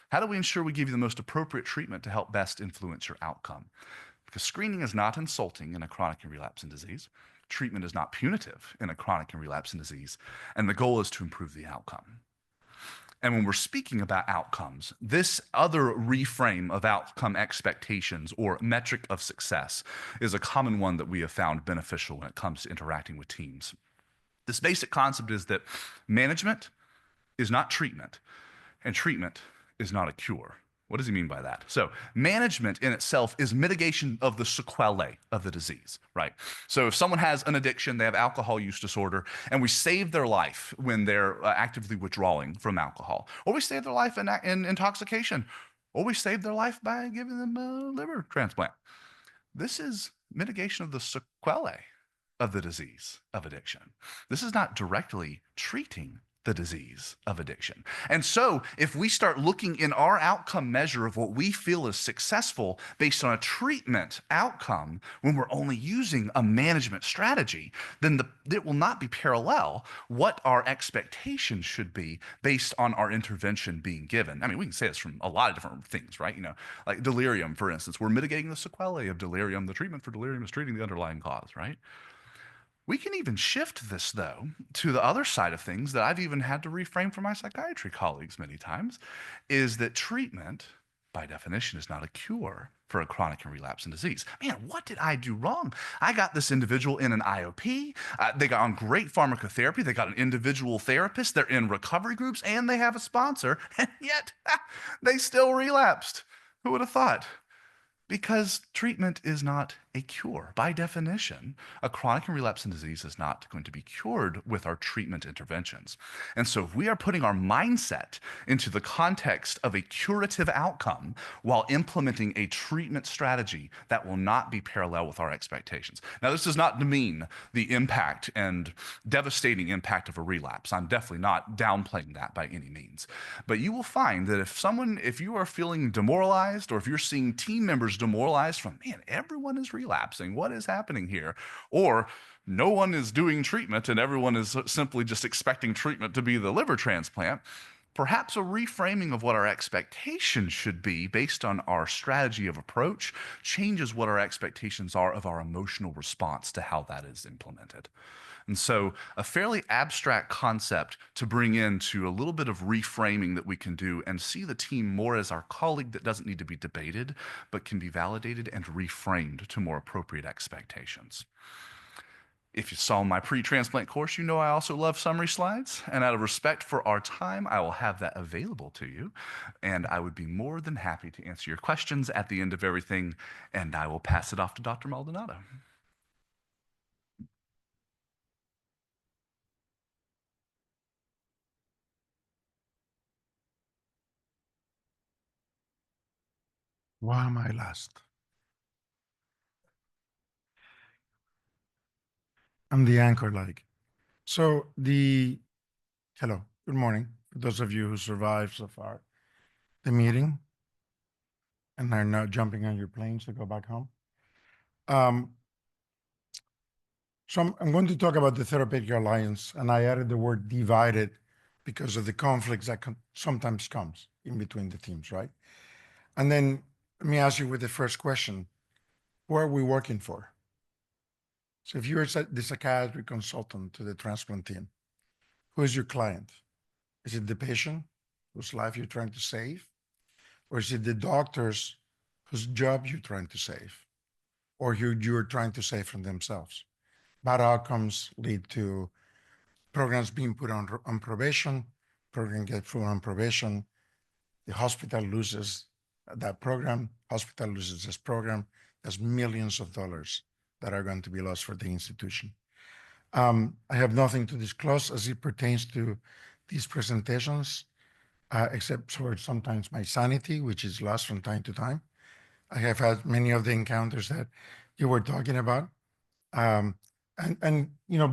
How do we ensure we give you the most appropriate treatment to help best influence your outcome? Because screening is not insulting in a chronic and relapsing disease. Treatment is not punitive in a chronic and relapsing disease, and the goal is to improve the outcome. And when we're speaking about outcomes, this other reframe of outcome expectations or metric of success is a common one that we have found beneficial when it comes to interacting with teams. This basic concept is that management is not treatment, and treatment is not a cure. What does he mean by that? So management in itself is mitigation of the sequelae of the disease, right? So if someone has an addiction, they have alcohol use disorder, and we save their life when they're actively withdrawing from alcohol, or we save their life in intoxication, or we save their life by giving them a liver transplant. This is mitigation of the sequelae of the disease of addiction. This is not directly treating the disease of addiction. And so if we start looking in our outcome measure of what we feel is successful based on a treatment outcome when we're only using a management strategy, then it will not be parallel what our expectations should be based on our intervention being given. I mean, we can say this from a lot of different things, right? Like delirium, for instance, we're mitigating the sequelae of delirium. The treatment for delirium is treating the underlying cause, right? We can even shift this, though, to the other side of things that I've even had to reframe for my psychiatry colleagues many times, is that treatment, by definition, is not a cure for a chronic and relapsing disease. Man, what did I do wrong? I got this individual in an IOP. They got on great pharmacotherapy. They got an individual therapist. They're in recovery groups, and they have a sponsor, and yet they still relapsed. Who would have thought? Because treatment is not a cure. By definition, a chronic and relapsing disease is not going to be cured with our treatment interventions. And so if we are putting our mindset into the context of a curative outcome while implementing a treatment strategy, that will not be parallel with our expectations. Now, this does not demean the impact and devastating impact of a relapse. I'm definitely not downplaying that by any means. But you will find that if you are feeling demoralized, or if you're seeing team members demoralized from, man, everyone is relapsing, what is happening here? Or no one is doing treatment and everyone is simply just expecting treatment to be the liver transplant, perhaps a reframing of what our expectations should be based on our strategy of approach changes what our expectations are of our emotional response to how that is implemented. And so a fairly abstract concept to bring into a little bit of reframing that we can do and see the team more as our colleague that doesn't need to be debated, but can be validated and reframed to more appropriate expectations. If you saw my pre-transplant course, you know I also love summary slides. And out of respect for our time, I will have that available to you. And I would be more than happy to answer your questions at the end of everything. And I will pass it off to Dr. Maldonado. Why am I last? I'm the anchor, like. So hello, good morning. For those of you who survived so far, the meeting, and are now jumping on your planes to go back home. So I'm going to talk about the Therapeutic Alliance, and I added the word divided because of the conflicts that sometimes comes in between the teams, right? And then let me ask you with the first question, who are we working for? So if you're the psychiatry consultant to the transplant team, who is your client? Is it the patient whose life you're trying to save? Or is it the doctors whose job you're trying to save? Or who you're trying to save from themselves? Bad outcomes lead to programs being put on probation, program get put on probation, the hospital loses that program, hospital loses this program. There's millions of dollars that are going to be lost for the institution. I have nothing to disclose as it pertains to these presentations, except for sometimes my sanity, which is lost from time to time. I have had many of the encounters that you were talking about. And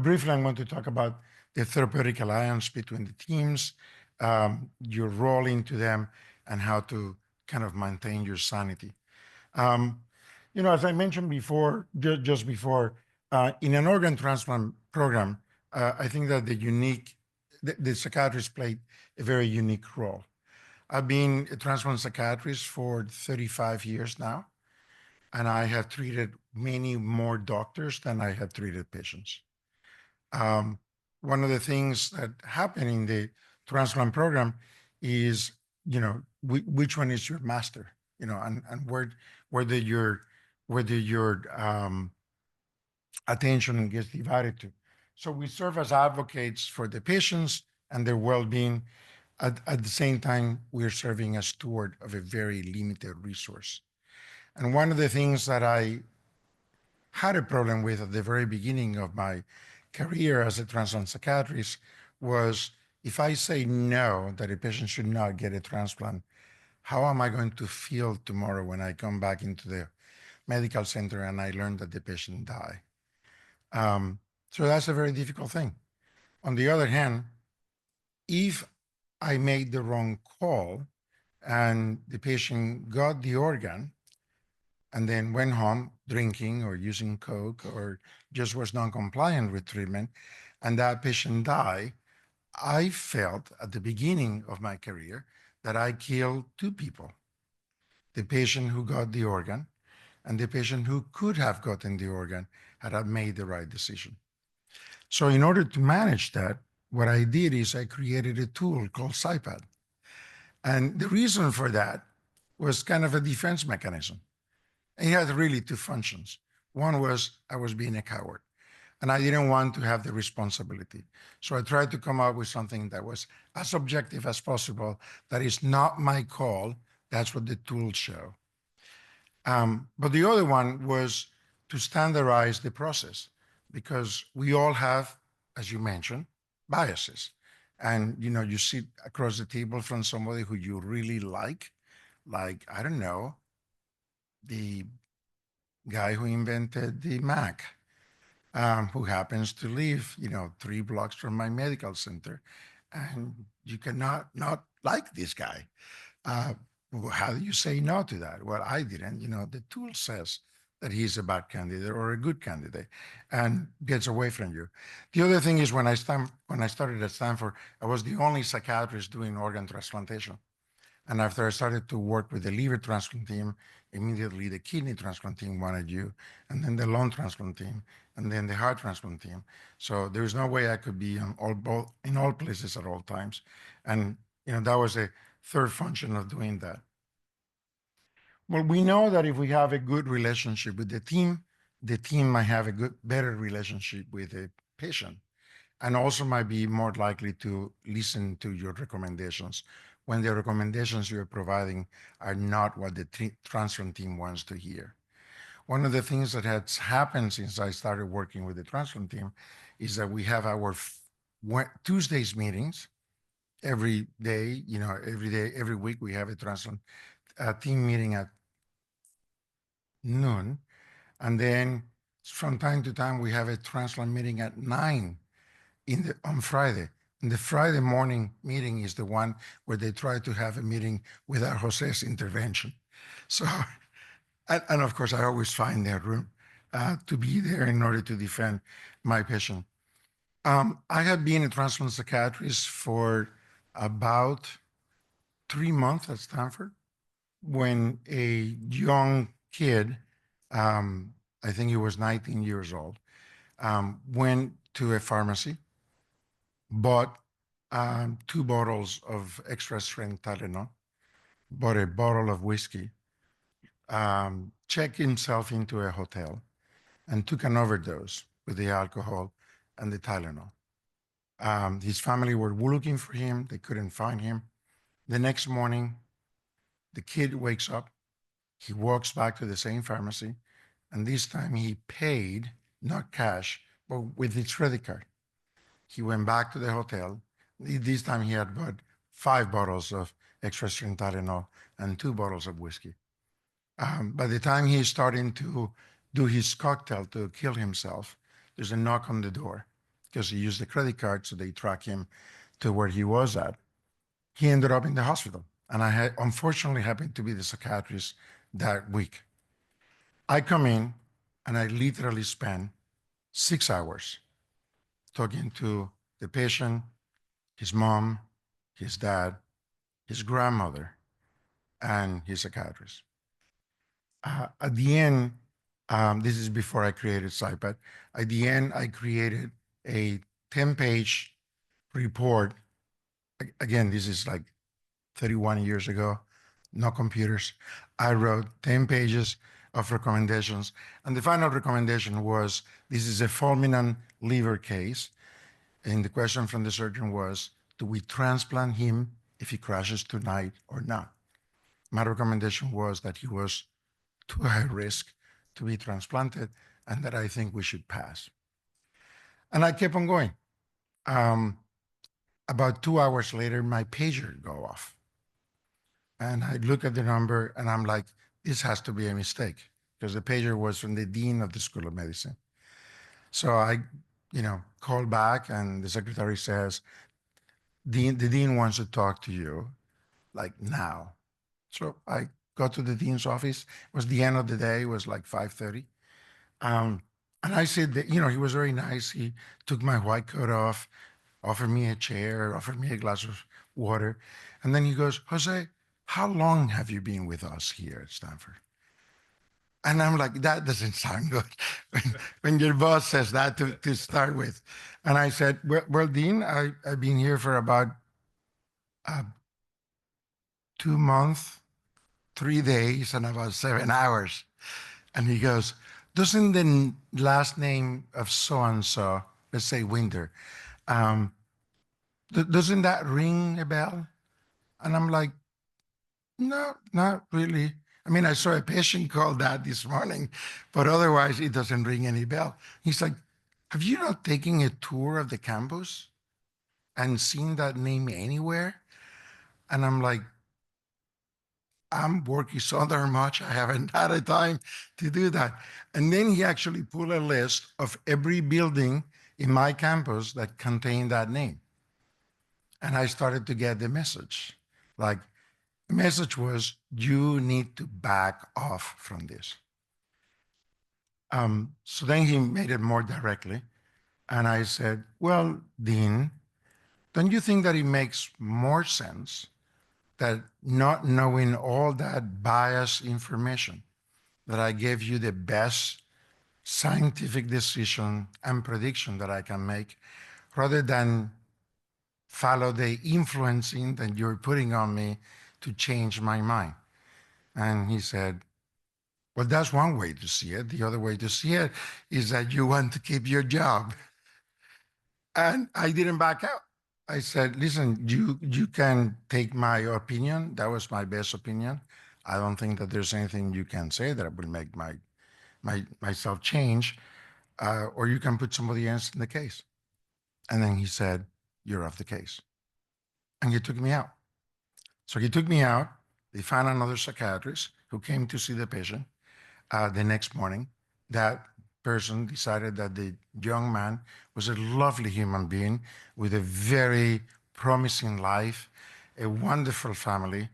briefly, I'm going to talk about the therapeutic alliance between the teams, your role into them, and how to kind of maintain your sanity. As I mentioned before, just before, in an organ transplant program, I think that the psychiatrist played a very unique role. I've been a transplant psychiatrist for 35 years now, and I have treated many more doctors than I have treated patients. One of the things that happen in the transplant program is, which one is your master, and whether your attention gets divided to. So we serve as advocates for the patients and their well-being. At the same time, we're serving as steward of a very limited resource. And one of the things that I had a problem with at the very beginning of my career as a transplant psychiatrist was, if I say no, that a patient should not get a transplant, how am I going to feel tomorrow when I come back into the medical center and I learn that the patient died? So that's a very difficult thing. On the other hand, if I made the wrong call and the patient got the organ and then went home drinking or using Coke or just was non-compliant with treatment, and that patient died, I felt at the beginning of my career that I killed two people: the patient who got the organ and the patient who could have gotten the organ had I made the right decision. So in order to manage that, what I did is I created a tool called SIPAD. And the reason for that was kind of a defense mechanism. It had really two functions. One was I was being a coward, and I didn't want to have the responsibility. So I tried to come up with something that was as objective as possible, that is not my call. That's what the tools show. But the other one was to standardize the process, because we all have, as you mentioned, biases. And you sit across the table from somebody who you really like, I don't know, the guy who invented the Mac, who happens to live, 3 blocks from my medical center, and you cannot not like this guy. How do you say no to that? Well, I didn't. The tool says that he's a bad candidate or a good candidate, and gets away from you. The other thing is, when I started at Stanford, I was the only psychiatrist doing organ transplantation. And after I started to work with the liver transplant team, immediately the kidney transplant team wanted you, and then the lung transplant team, and then the heart transplant team. So there was no way I could be in all places at all times. And that was a third function of doing that. Well, we know that if we have a good relationship with the team might have a better relationship with the patient, and also might be more likely to listen to your recommendations when the recommendations you're providing are not what the transplant team wants to hear. One of the things that has happened since I started working with the transplant team is that we have our Tuesdays meetings every day. Every week we have a transplant team meeting at noon. And then from time to time, we have a transplant meeting at 9 on Friday. And the Friday morning meeting is the one where they try to have a meeting without Jose's intervention. So, and of course, I always find that room to be there in order to defend my patient. I have been a transplant psychiatrist for about 3 months at Stanford, when a young kid, I think he was 19 years old, went to a pharmacy, bought 2 bottles of extra strength Tylenol, bought a bottle of whiskey, checked himself into a hotel, and took an overdose with the alcohol and the Tylenol. His family were looking for him. They couldn't find him. The next morning, the kid wakes up. He walks back to the same pharmacy, and this time he paid, not cash, but with his credit card. He went back to the hotel. This time he had bought 5 bottles of extra strength Tylenol and 2 bottles of whiskey. By the time he's starting to do his cocktail to kill himself, there's a knock on the door because he used the credit card, so they track him to where he was at. He ended up in the hospital, and I had unfortunately happened to be the psychiatrist that week. I come in, and I literally spend 6 hours talking to the patient, his mom, his dad, his grandmother, and his psychiatrist. At the end, this is before I created SciPad. At the end, I created a 10-page report. Again, this is like 31 years ago, no computers. I wrote 10 pages of recommendations. And the final recommendation was, this is a fulminant liver case. And the question from the surgeon was, do we transplant him if he crashes tonight or not? My recommendation was that he was too high risk to be transplanted and that I think we should pass. And I kept on going. About 2 hours later, my pager go off. And I look at the number and I'm like, this has to be a mistake because the pager was from the dean of the School of Medicine. So I, call back and the secretary says, the dean wants to talk to you like now. So I got to the dean's office. It was the end of the day. It was like 5:30. And I said that, he was very nice. He took my white coat off, offered me a chair, offered me a glass of water. And then he goes, Jose, how long have you been with us here at Stanford? And I'm like, that doesn't sound good when your boss says that to start with. And I said, well Dean, I've been here for about 2 months, 3 days, and about 7 hours. And he goes, doesn't the last name of so-and-so, let's say Winter, doesn't that ring a bell? And I'm like, no, not really. I mean, I saw a patient call that this morning, but otherwise it doesn't ring any bell. He's like, have you not taken a tour of the campus and seen that name anywhere? And I'm like, I'm working so darn much, I haven't had a time to do that. And then he actually pulled a list of every building in my campus that contained that name. And I started to get the message. Like, the message was, you need to back off from this. So then he made it more directly. And I said, well, Dean, don't you think that it makes more sense that not knowing all that biased information, that I gave you the best scientific decision and prediction that I can make, rather than follow the influencing that you're putting on me to change my mind? And he said, well, that's one way to see it. The other way to see it is that you want to keep your job. And I didn't back out. I said, listen, you can take my opinion. That was my best opinion. I don't think that there's anything you can say that will make myself change, or you can put somebody else in the case. And then he said, you're off the case. And he took me out. So he took me out. They found another psychiatrist who came to see the patient the next morning. That person decided that the young man was a lovely human being with a very promising life, a wonderful family,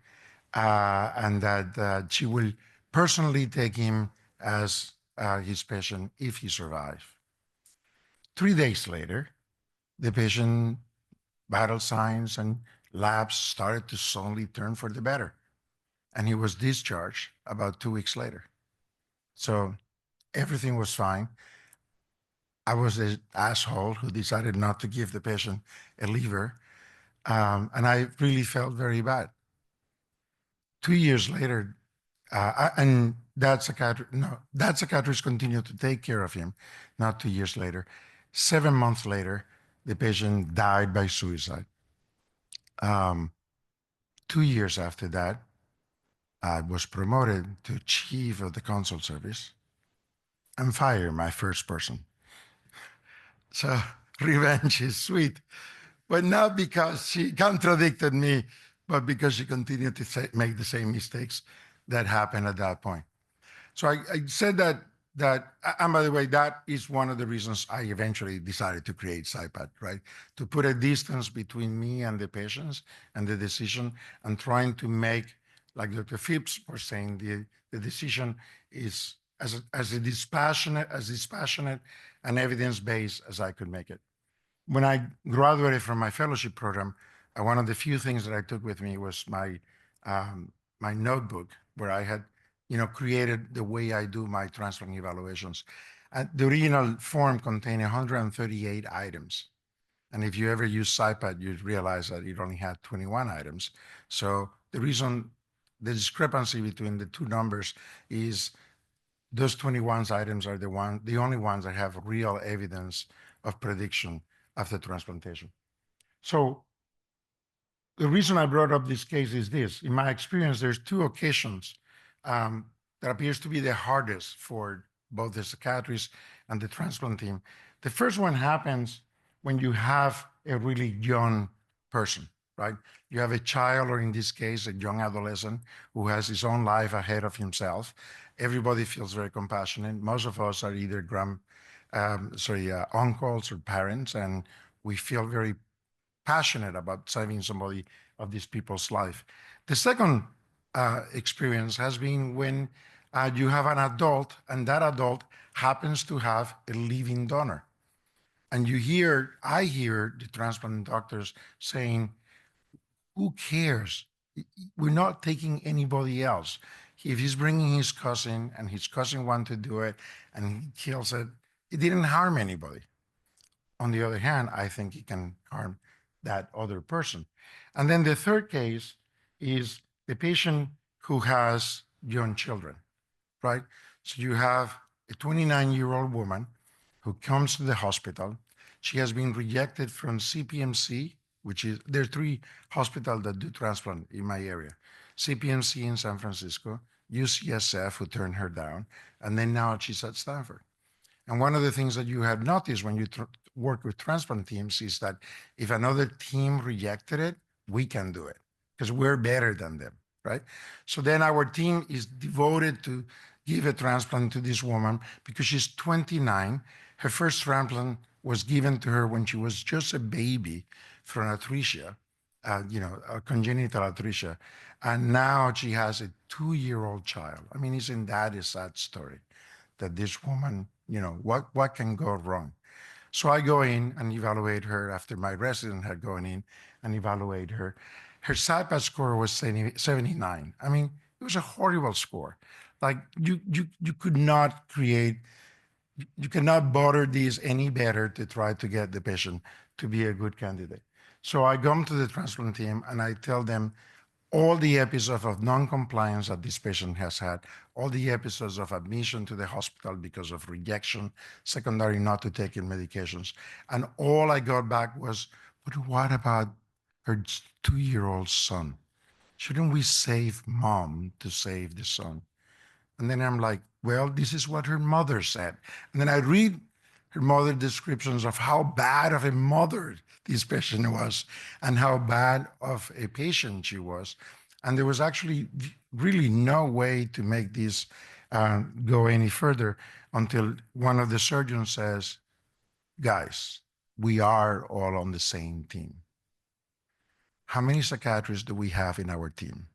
and that she will personally take him as his patient if he survives. 3 days later, the patient vital signs and labs started to suddenly turn for the better. And he was discharged about 2 weeks later. So everything was fine. I was the asshole who decided not to give the patient a liver. And I really felt very bad. 2 years later, and that psychiatrist continued to take care of him, not 2 years later. 7 months later, the patient died by suicide. 2 years after that, I was promoted to chief of the consult service and fired my first person. So revenge is sweet, but not because she contradicted me, but because she continued to make the same mistakes that happened at that point. So I said and by the way, that is one of the reasons I eventually decided to create SIPAD, right? To put a distance between me and the patients and the decision, and trying to make, like Dr. Phipps was saying, the decision is as dispassionate and evidence-based as I could make it. When I graduated from my fellowship program, one of the few things that I took with me was my notebook, where I had, created the way I do my transplant evaluations. The original form contained 138 items. And if you ever use SIPAD, you'd realize that it only had 21 items. So the discrepancy between the two numbers is those 21 items are the only ones that have real evidence of prediction after transplantation. So the reason I brought up this case is this. In my experience, there's two occasions that appears to be the hardest for both the psychiatrist and the transplant team. The first one happens when you have a really young person, right? You have a child, or in this case, a young adolescent who has his own life ahead of himself. Everybody feels very compassionate. Most of us are either uncles or parents, and we feel very passionate about saving somebody of these people's life. The second experience has been when you have an adult, and that adult happens to have a living donor. And I hear the transplant doctors saying, who cares? We're not taking anybody else. If he's bringing his cousin and his cousin wants to do it and he kills it, it didn't harm anybody. On the other hand, I think it can harm that other person. And then the third case is the patient who has young children, right? So you have a 29-year-old woman who comes to the hospital. She has been rejected from CPMC, there are 3 hospitals that do transplant in my area. CPMC in San Francisco, UCSF, who turned her down, and then now she's at Stanford. And one of the things that you have noticed when you work with transplant teams is that if another team rejected it, we can do it because we're better than them, right? So then our team is devoted to give a transplant to this woman because she's 29. Her first transplant was given to her when she was just a baby from atresia, a congenital atresia. And now she has a 2-year-old child. I mean, isn't that a sad story? That this woman, what can go wrong? So I go in and evaluate her after my resident had gone in and evaluate her. Her SIPAD score was 79. I mean, it was a horrible score. Like you cannot bother these any better to try to get the patient to be a good candidate. So I come to the transplant team and I tell them all the episodes of non-compliance that this patient has had, all the episodes of admission to the hospital because of rejection, secondary not to taking medications. And all I got back was, but what about her 2-year-old son? Shouldn't we save mom to save the son? And then I'm like, well, this is what her mother said. And then I read her mother descriptions of how bad of a mother this patient was and how bad of a patient she was. And there was actually really no way to make this go any further until one of the surgeons says, guys, we are all on the same team. How many psychiatrists do we have in our team?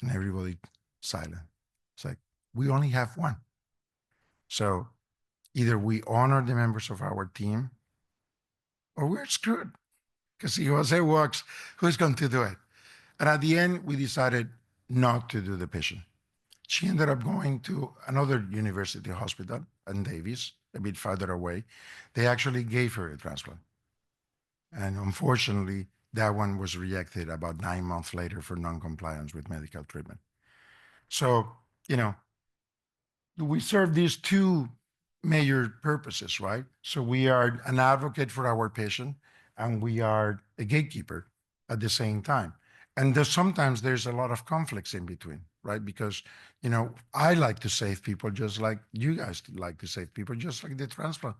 And everybody silent. It's like, we only have one. So either we honor the members of our team or we're screwed. Because if Jose works, who's going to do it? And at the end, we decided not to do the patient. She ended up going to another university hospital in Davis, a bit farther away. They actually gave her a transplant. And unfortunately, that one was rejected about 9 months later for non-compliance with medical treatment. So, you know, we serve these two major purposes, right? So we are an advocate for our patient and we are a gatekeeper at the same time. And sometimes there's a lot of conflicts in between, right? Because, you know, I like to save people just like you guys like to save people, just like the transplant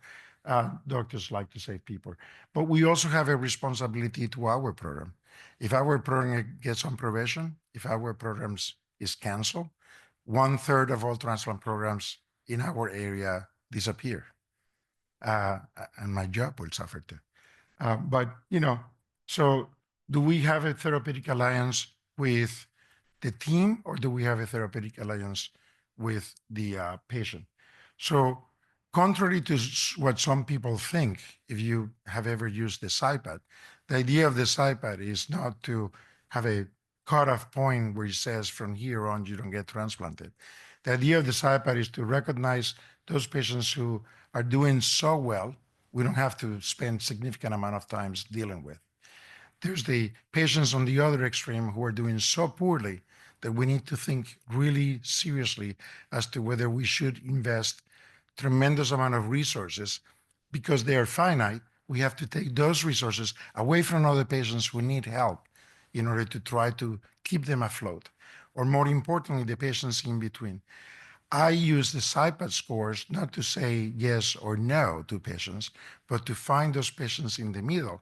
doctors like to save people. But we also have a responsibility to our program. If our program gets on probation, if our programs is canceled, 1/3 of all transplant programs in our area disappear. And my job will suffer too. But, you know, so do we have a therapeutic alliance with the team or do we have a therapeutic alliance with the patient? So contrary to what some people think, if you have ever used the SIPAD, the idea of the SIPAD is not to have a cutoff point where it says from here on you don't get transplanted. The idea of the SIPAD is to recognize those patients who are doing so well, we don't have to spend significant amount of time dealing with. There's the patients on the other extreme who are doing so poorly that we need to think really seriously as to whether we should invest tremendous amount of resources because they are finite. We have to take those resources away from other patients who need help in order to try to keep them afloat. Or more importantly, the patients in between. I use the SIPAD scores not to say yes or no to patients, but to find those patients in the middle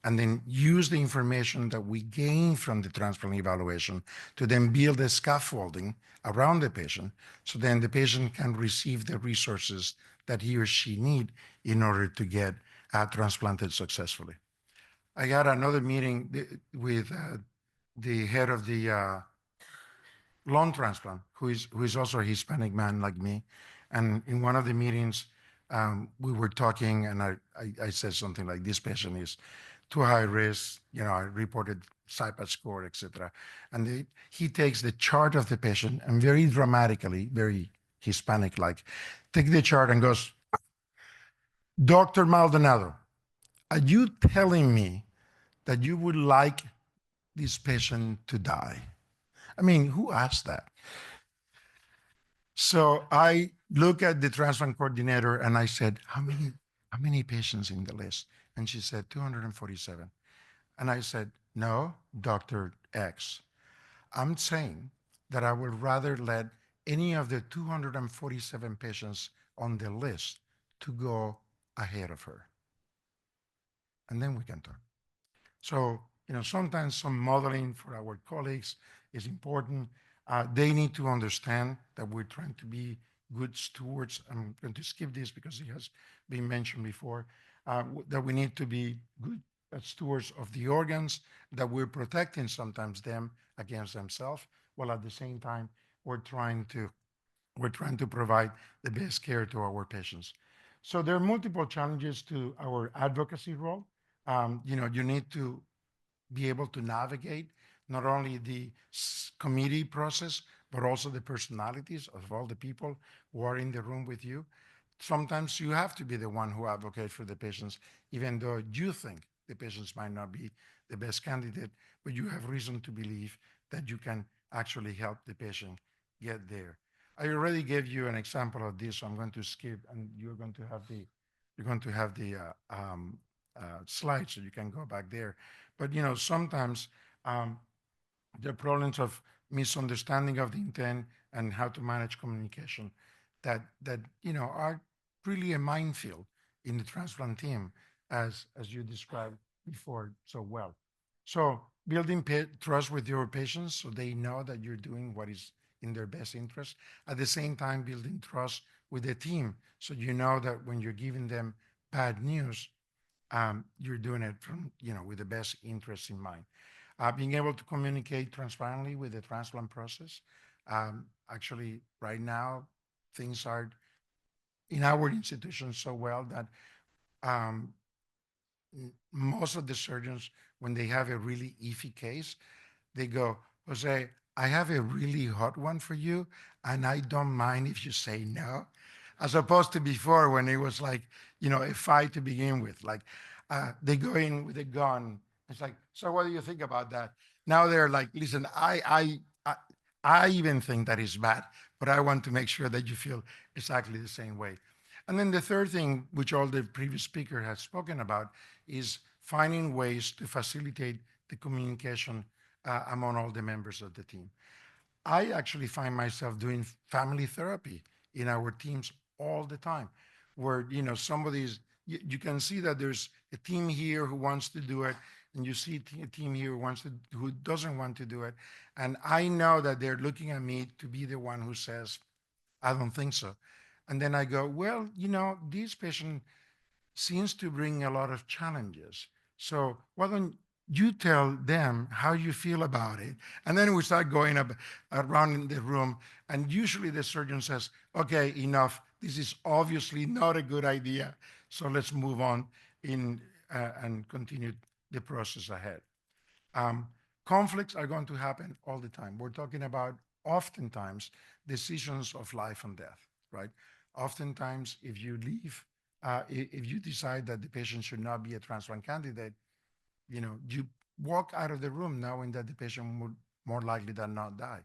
and then use the information that we gain from the transplant evaluation to then build a scaffolding around the patient so then the patient can receive the resources that he or she need in order to get transplanted successfully. I got another meeting with the head of the lung transplant, who is also a Hispanic man like me. And in one of the meetings, we were talking and I said something like, this patient is too high risk, you know, I reported SIPAD score, etc. And he takes the chart of the patient and very dramatically, very Hispanic-like, take the chart and goes, Dr. Maldonado, are you telling me that you would like this patient to die? I mean, who asked that? So I look at the transplant coordinator and I said, how many patients in the list? And she said, 247. And I said, no, Dr. X, I'm saying that I would rather let any of the 247 patients on the list to go ahead of her. And then we can talk. So, you know, sometimes some modeling for our colleagues is important. They need to understand that we're trying to be good stewards. I'm going to skip this because it has been mentioned before, that we need to be good stewards of the organs, that we're protecting sometimes them against themselves, while at the same time, we're trying to provide the best care to our patients. So there are multiple challenges to our advocacy role. You know, you need to be able to navigate not only the committee process, but also the personalities of all the people who are in the room with you. Sometimes you have to be the one who advocates for the patients, even though you think the patients might not be the best candidate, but you have reason to believe that you can actually help the patient get there. I already gave you an example of this, so I'm going to skip, and you're going to have the slide, so you can go back there. But you know, sometimes there are problems of misunderstanding of the intent and how to manage communication that you know are really a minefield in the transplant team, as you described before so well. So building trust with your patients so they know that you're doing what is in their best interest. At the same time, building trust with the team so you know that when you're giving them bad news, you're doing it from, you know, with the best interest in mind. Being able to communicate transparently with the transplant process. Actually, right now, things are in our institution so well that most of the surgeons, when they have a really iffy case, they go, Jose, I have a really hot one for you, and I don't mind if you say no, as opposed to before when it was like, a fight to begin with. Like, they go in with a gun. It's like, so what do you think about that? Now they're like, listen, I even think that is bad, but I want to make sure that you feel exactly the same way. And then the third thing, which all the previous speaker has spoken about, is finding ways to facilitate the communication among all the members of the team. I actually find myself doing family therapy in our teams all the time, where somebody's you can see that there's a team here who wants to do it, and you see a team here who doesn't want to do it, and I know that they're looking at me to be the one who says, I don't think so, and then I go, well, this patient seems to bring a lot of challenges. So why don't you tell them how you feel about it? And then we start going up around in the room, and usually the surgeon says, okay, enough. This is obviously not a good idea. So let's move on and continue the process ahead. Um, Conflicts are going to happen all the time. We're talking about oftentimes decisions of life and death, right? Oftentimes, if you leave, if you decide that the patient should not be a transplant candidate, you walk out of the room knowing that the patient would more likely than not die.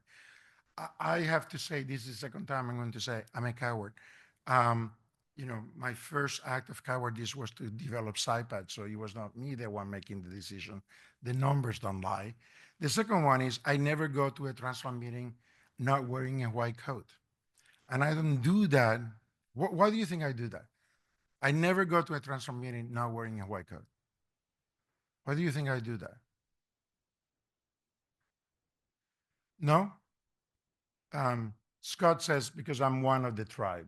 I have to say, this is the second time I'm going to say I'm a coward. Um, my first act of cowardice was to develop SIPAD, so it was not me the one making the decision. The numbers don't lie. The second one is I never go to a transplant meeting not wearing a white coat. And I don't do that. Why do you think I do that? I never go to a transplant meeting not wearing a white coat. Why do you think I do that? No? Scott says, because I'm one of the tribe.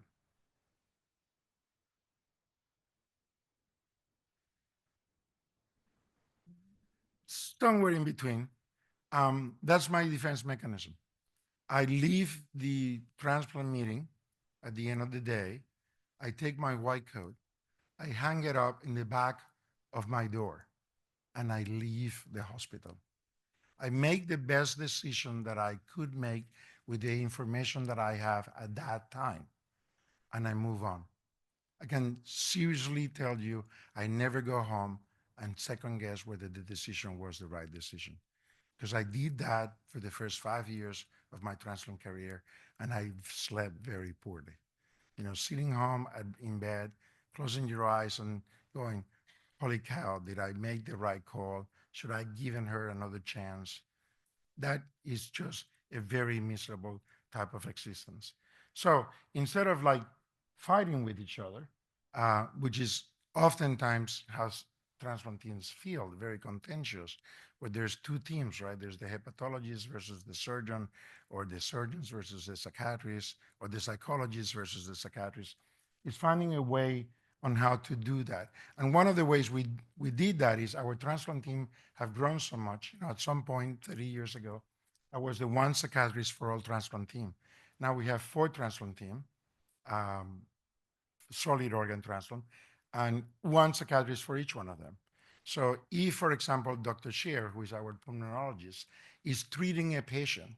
Somewhere in between. That's my defense mechanism. I leave the transplant meeting at the end of the day. I take my white coat, I hang it up in the back of my door, and I leave the hospital. I make the best decision that I could make with the information that I have at that time, and I move on. I can seriously tell you, I never go home and second guess whether the decision was the right decision. Because I did that for the first 5 years of my transplant career, and I slept very poorly. Sitting home in bed, closing your eyes and going, holy cow, did I make the right call? Should I have given her another chance? That is just a very miserable type of existence. So instead of like fighting with each other, which is oftentimes how transplant teams feel, very contentious, where there's two teams, right? There's the hepatologist versus the surgeon, or the surgeons versus the psychiatrist, or the psychologist versus the psychiatrist. It's finding a way on how to do that. And one of the ways we did that is our transplant team have grown so much. At some point 30 years ago, I was the one psychiatrist for all transplant team. Now we have 4 transplant team, um, solid organ transplant, and 1 psychiatrist for each one of them. So if, for example, Dr. Scheer, who is our pulmonologist, is treating a patient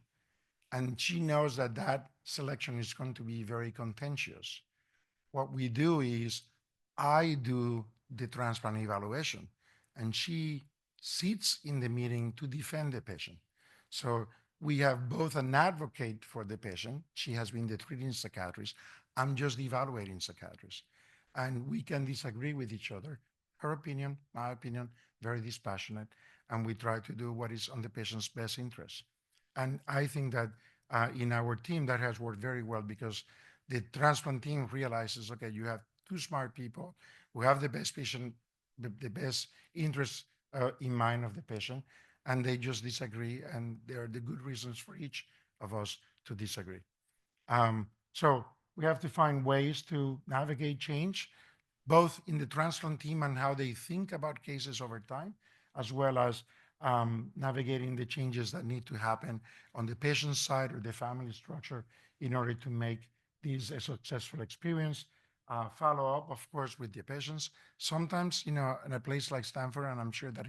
and she knows that that selection is going to be very contentious, what we do is I do the transplant evaluation, and she sits in the meeting to defend the patient. So we have both an advocate for the patient. She has been the treating psychiatrist. I'm just the evaluating psychiatrist. And we can disagree with each other. Her opinion, my opinion, very dispassionate. And we try to do what is on the patient's best interest. And I think that in our team, that has worked very well because the transplant team realizes, okay, you have 2 smart people who have the best patient, the best interest in mind of the patient, and they just disagree, and there are the good reasons for each of us to disagree. So we have to find ways to navigate change, both in the transplant team and how they think about cases over time, as well as navigating the changes that need to happen on the patient side or the family structure in order to make this a successful experience follow up, of course, with the patients. Sometimes, in a place like Stanford, and I'm sure that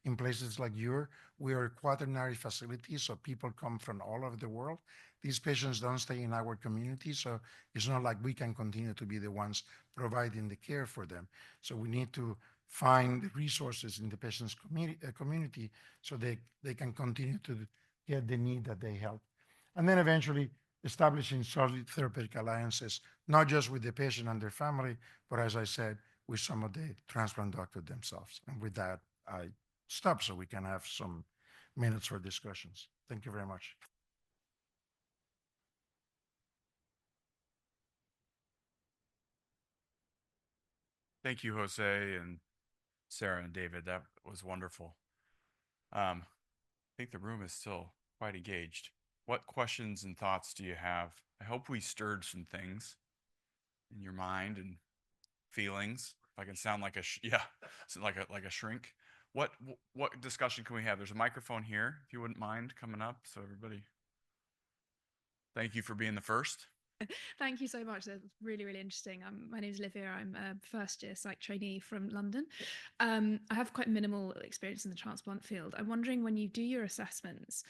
in places like yours, we are a quaternary facility, so people come from all over the world. These patients don't stay in our community, so it's not like we can continue to be the ones providing the care for them. So we need to find the resources in the patient's community so they can continue to get the need that they help. And then eventually establishing solid therapeutic alliances, not just with the patient and their family, but as I said, with some of the transplant doctors themselves. And with that, I stop so we can have some minutes for discussions. Thank you very much. Thank you, Jose and Sarah and David. That was wonderful. I think the room is still quite engaged. What questions and thoughts do you have? I hope we stirred some things in your mind and feelings. If I can sound like like a shrink. What discussion can we have? There's a microphone here, if you wouldn't mind coming up. So everybody, thank you for being the first. Thank you so much. That's really, really interesting. My name is Olivia. I'm a first-year psych trainee from London. I have quite minimal experience in the transplant field. I'm wondering, when you do your assessments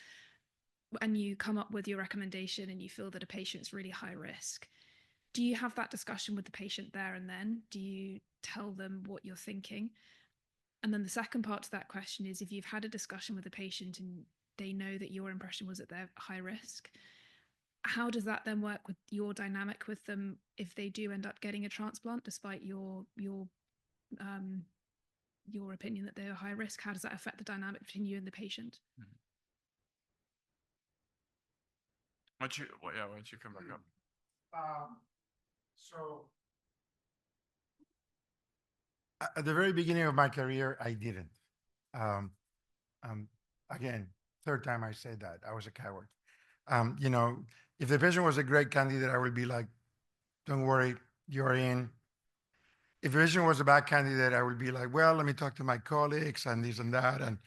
and you come up with your recommendation and you feel that a patient's really high risk, do you have that discussion with the patient there and then? Do you tell them what you're thinking? And then the second part to that question is, if you've had a discussion with the patient and they know that your impression was that they're high risk, how does that then work with your dynamic with them if they do end up getting a transplant despite your opinion that they are high risk? How does that affect the dynamic between you and the patient? Why don't you come back up? So at the very beginning of my career, I didn't. Um, Again, third time I say that, I was a coward. If the patient was a great candidate, I would be like, don't worry, you're in. If the patient was a bad candidate, I would be like, well, let me talk to my colleagues and this and that. And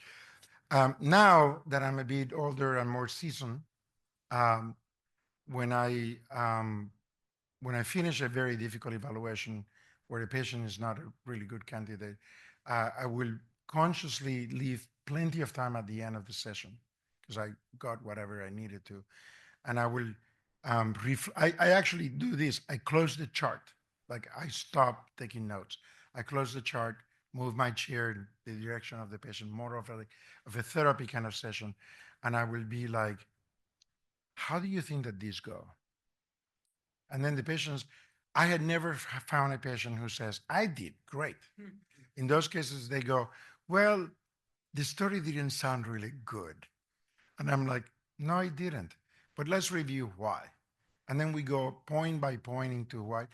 now that I'm a bit older and more seasoned, um, when I finish a very difficult evaluation where the patient is not a really good candidate, I will consciously leave plenty of time at the end of the session because I got whatever I needed to. And I will, I actually do this. I close the chart. Like I stop taking notes. I close the chart, move my chair in the direction of the patient, more of a therapy kind of session. And I will be like, how do you think that these go? And then the patients, I had never found a patient who says, I did great. In those cases, they go, well, the story didn't sound really good. And I'm like, no, it didn't. But let's review why. And then we go point by point into why.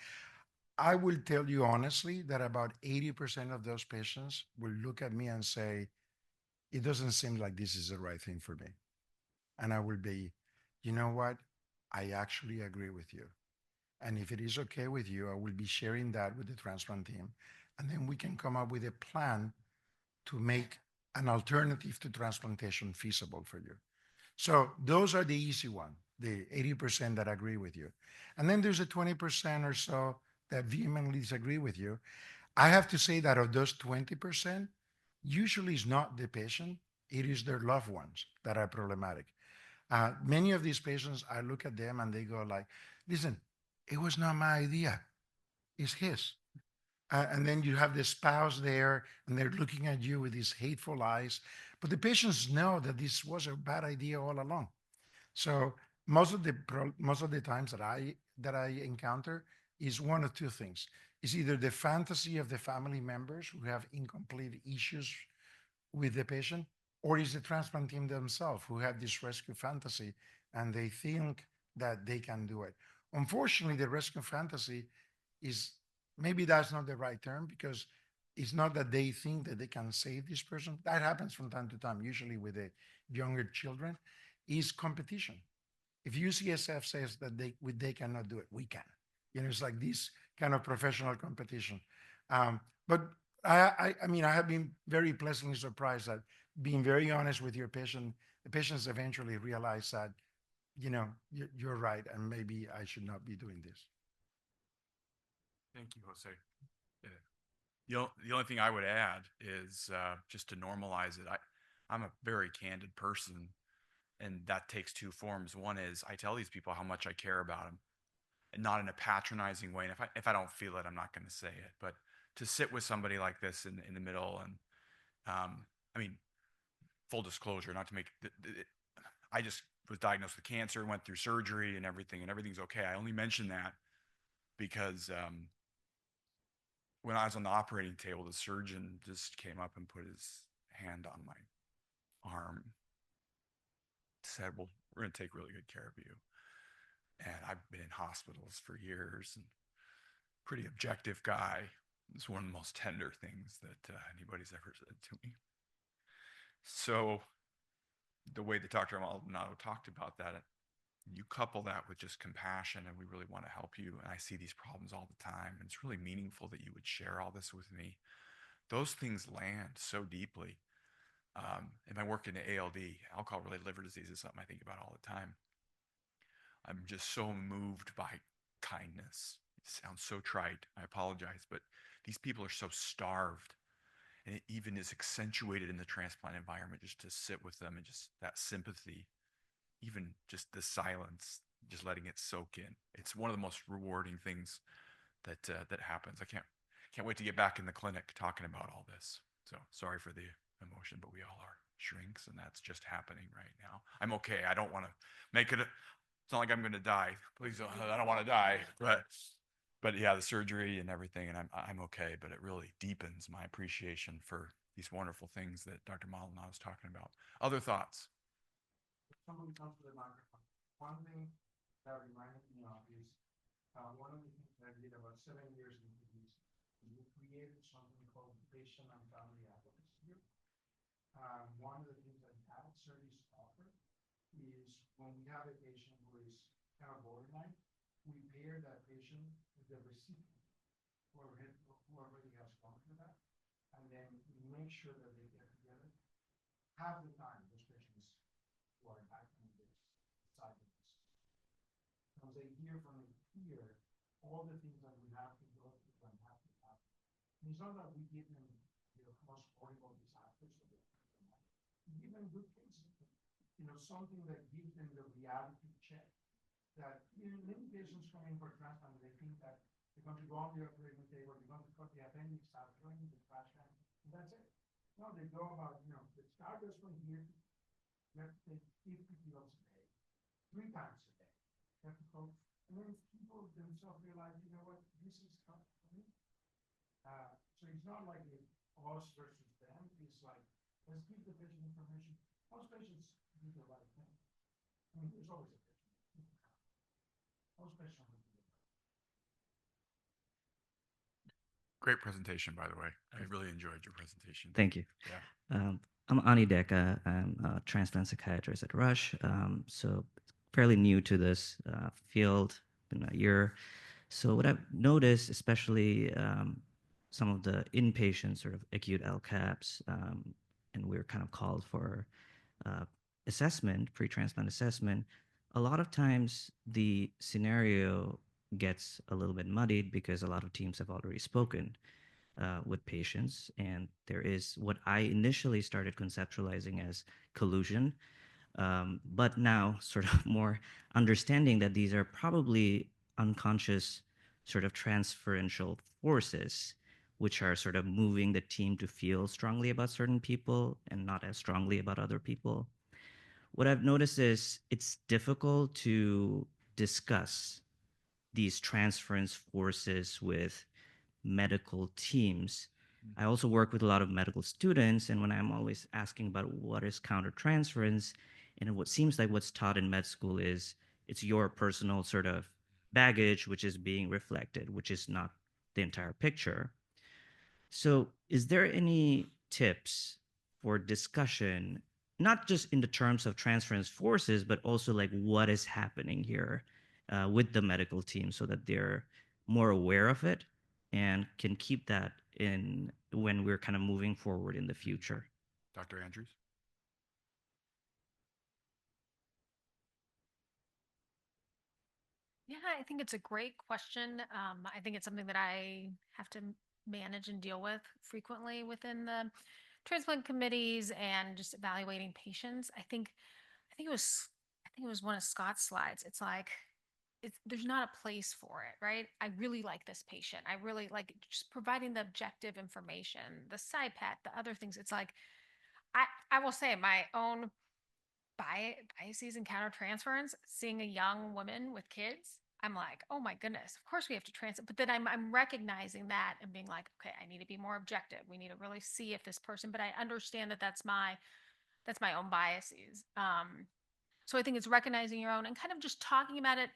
I will tell you honestly that about 80% of those patients will look at me and say, it doesn't seem like this is the right thing for me. And I will be, you know what? I actually agree with you. And if it is okay with you, I will be sharing that with the transplant team. And then we can come up with a plan to make an alternative to transplantation feasible for you. So those are the easy ones, the 80% that agree with you. And then there's a 20% or so that vehemently disagree with you. I have to say that of those 20%, usually it's not the patient, it is their loved ones that are problematic. Many of these patients, I look at them and they go like, listen, it was not my idea, it's his. And then you have the spouse there and they're looking at you with these hateful eyes. But the patients know that this was a bad idea all along. So most of the times that I encounter is one of two things. It's either the fantasy of the family members who have incomplete issues with the patient, or is the transplant team themselves who have this rescue fantasy and they think that they can do it. Unfortunately, the rescue fantasy is, maybe that's not the right term, because it's not that they think that they can save this person. That happens from time to time, usually with the younger children, is competition. If UCSF says that they cannot do it, we can. It's like this kind of professional competition. But I mean, I have been very pleasantly surprised that being very honest with your patient, the patients eventually realize that, you're right, and maybe I should not be doing this. Thank you, Jose. Yeah. The only thing I would add is just to normalize it. I'm a very candid person, and that takes two forms. One is I tell these people how much I care about them, and not in a patronizing way. And if I don't feel it, I'm not going to say it. But to sit with somebody like this in the middle, and I mean, full disclosure, not to make I just was diagnosed with cancer, went through surgery and everything's okay. I only mention that because when I was on the operating table, the surgeon just came up and put his hand on my arm, said, "Well, we're going to take really good care of you." And I've been in hospitals for years and pretty objective guy. It's one of the most tender things that anybody's ever said to me. So the way that Dr. Maldonado talked about that, you couple that with just compassion and we really want to help you. And I see these problems all the time. And it's really meaningful that you would share all this with me. Those things land so deeply. And I work in ALD, alcohol-related liver disease is something I think about all the time. I'm just so moved by kindness. It sounds so trite. I apologize, but these people are so starved. And it even is accentuated in the transplant environment just to sit with them and just that sympathy, even just the silence, just letting it soak in. It's one of the most rewarding things that happens. I can't wait to get back in the clinic talking about all this. So sorry for the emotion, but we all are shrinks, and that's just happening right now. I'm okay. I don't want to make it. It's not like I'm going to die. Please don't. I don't want to die. But yeah, the surgery and everything, and I'm okay. But it really deepens my appreciation for these wonderful things that Dr. Maldonado was talking about. Other thoughts? Someone comes to the microphone. One thing that reminded me of is one of the things that I did about 7 years into this. We created something called Patient and Family Advocacy. One of the things that that service offers is when we have a patient who is kind of borderline, we pair that patient with the recipient, whoever has gone through that, and then we make sure that they get together. Half the time, those patients who are impacting this side of this, because they hear from the peer all the things that we have to go through and have to happen. And it's not that we give them the most horrible disasters, we give them good cases, something that gives them the reality check. That many patients come in for transplant, they think that they're going to go on the operating table, they're going to cut the appendix out, throw it in the trash can, and that's it. No, they go about, the start goes from here. You have to take 50 kilos a day, 3 times a day. You have to go, and then people themselves realize, you know what, this is tough for me. So it's not like us versus them. It's like, let's give the patient information. Most patients do the right thing. I mean, there's always a patient. Most patients do the right thing. Great presentation, by the way. I really enjoyed your presentation. Thank you. Yeah. I'm Ani Deka. I'm a transplant psychiatrist at Rush. So fairly new to this field, been a year. So what I've noticed, especially some of the inpatient sort of acute LCAPs, and we're kind of called for assessment, pre-transplant assessment, a lot of times the scenario gets a little bit muddied because a lot of teams have already spoken with patients, and there is what I initially started conceptualizing as collusion, but now sort of more understanding that these are probably unconscious sort of transferential forces which are sort of moving the team to feel strongly about certain people and not as strongly about other people. What I've noticed is it's difficult to discuss these transference forces with medical teams. I also work with a lot of medical students, and when I'm always asking about what is countertransference, and what seems like what's taught in med school is it's your personal sort of baggage which is being reflected, which is not the entire picture. So, is there any tips for discussion, not just in the terms of transference forces, but also like what is happening here with the medical team so that they're more aware of it and can keep that in when we're kind of moving forward in the future? Dr. Andrews? Yeah, Yeah, I think it's a great question. I think it's something that I have to manage and deal with frequently within the transplant committees and just evaluating patients. I think it was, I think it was one of Scott's slides. It's like, there's not a place for it, right? I really like this patient. I really like just providing the objective information, the SIPAT, the other things. It's like, I will say my own biases and countertransference, seeing a young woman with kids, I'm like, oh my goodness, of course we have to transfer. But then I'm recognizing that and being like, okay, I need to be more objective. We need to really see if this person, but I understand that that's my own biases. So I think it's recognizing your own and kind of just talking about it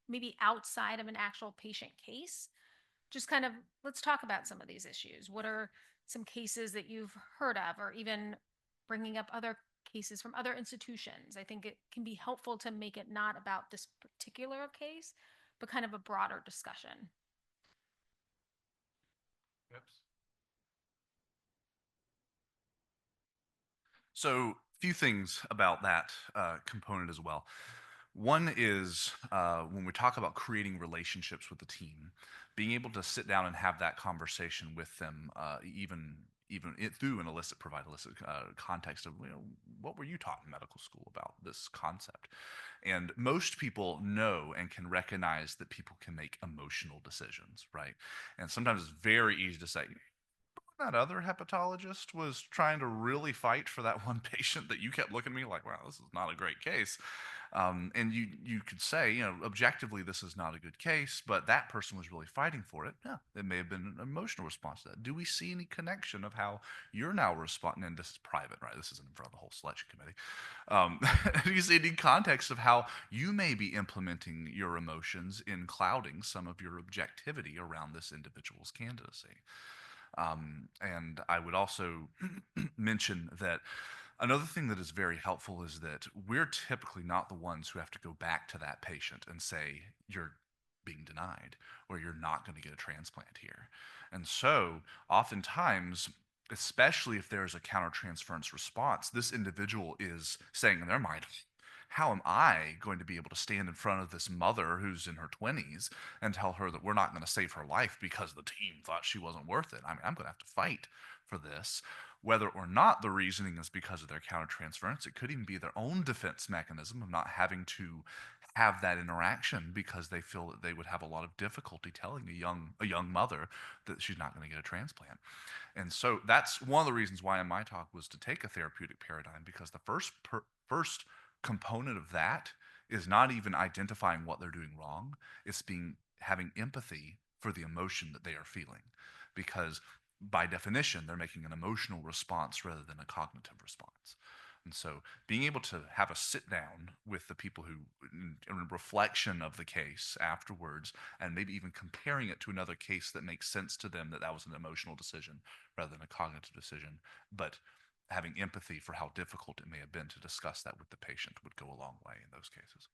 maybe outside of an actual patient case. Just kind of let's talk about some of these issues. What are some cases that you've heard of, or even bringing up other cases from other institutions? I think it can be helpful to make it not about this particular case, but kind of a broader discussion. So, few things about that component as well. One is when we talk about creating relationships with the team, being able to sit down and have that conversation with them, through an provide illicit context of, what were you taught in medical school about this concept? And most people know and can recognize that people can make emotional decisions, right? And sometimes it's very easy to say, that other hepatologist was trying to really fight for that one patient that you kept looking at me like, wow, this is not a great case. And you could say, objectively, this is not a good case, but that person was really fighting for it. Yeah, it may have been an emotional response to that. Do we see any connection of how you're now responding? And this is private, right? This isn't in front of the whole selection committee. Do you see any context of how you may be implementing your emotions in clouding some of your objectivity around this individual's candidacy? And I would also mention that another thing that is very helpful is that we're typically not the ones who have to go back to that patient and say, you're being denied or you're not going to get a transplant here. And so oftentimes, especially if there's a countertransference response, this individual is saying in their mind, how am I going to be able to stand in front of this mother who's in her 20s and tell her that we're not going to save her life because the team thought she wasn't worth it? I mean, I'm going to have to fight for this. Whether or not the reasoning is because of their countertransference, it could even be their own defense mechanism of not having to have that interaction because they feel that they would have a lot of difficulty telling a young mother that she's not going to get a transplant. And so that's one of the reasons why in my talk was to take a therapeutic paradigm, because the first component of that is not even identifying what they're doing wrong. It's having empathy for the emotion that they are feeling, because by definition, they're making an emotional response rather than a cognitive response. And so being able to have a sit down with the people who, in reflection of the case afterwards, and maybe even comparing it to another case that makes sense to them, that was an emotional decision rather than a cognitive decision, but having empathy for how difficult it may have been to discuss that with the patient would go a long way in those cases.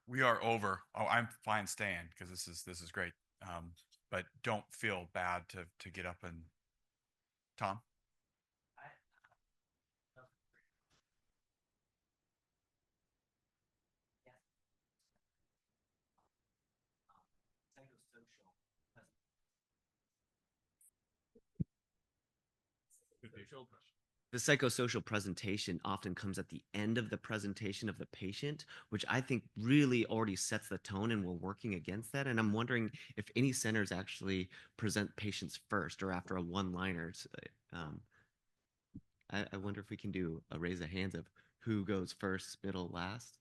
We are over. Oh, I'm fine staying because this is great. But don't feel bad to get up and Tom. The psychosocial presentation often comes at the end of the presentation of the patient, which I think really already sets the tone, and we're working against that. And I'm wondering if any centers actually present patients first or after a one-liner. I wonder if we can do a raise of hands of who goes first, middle, last.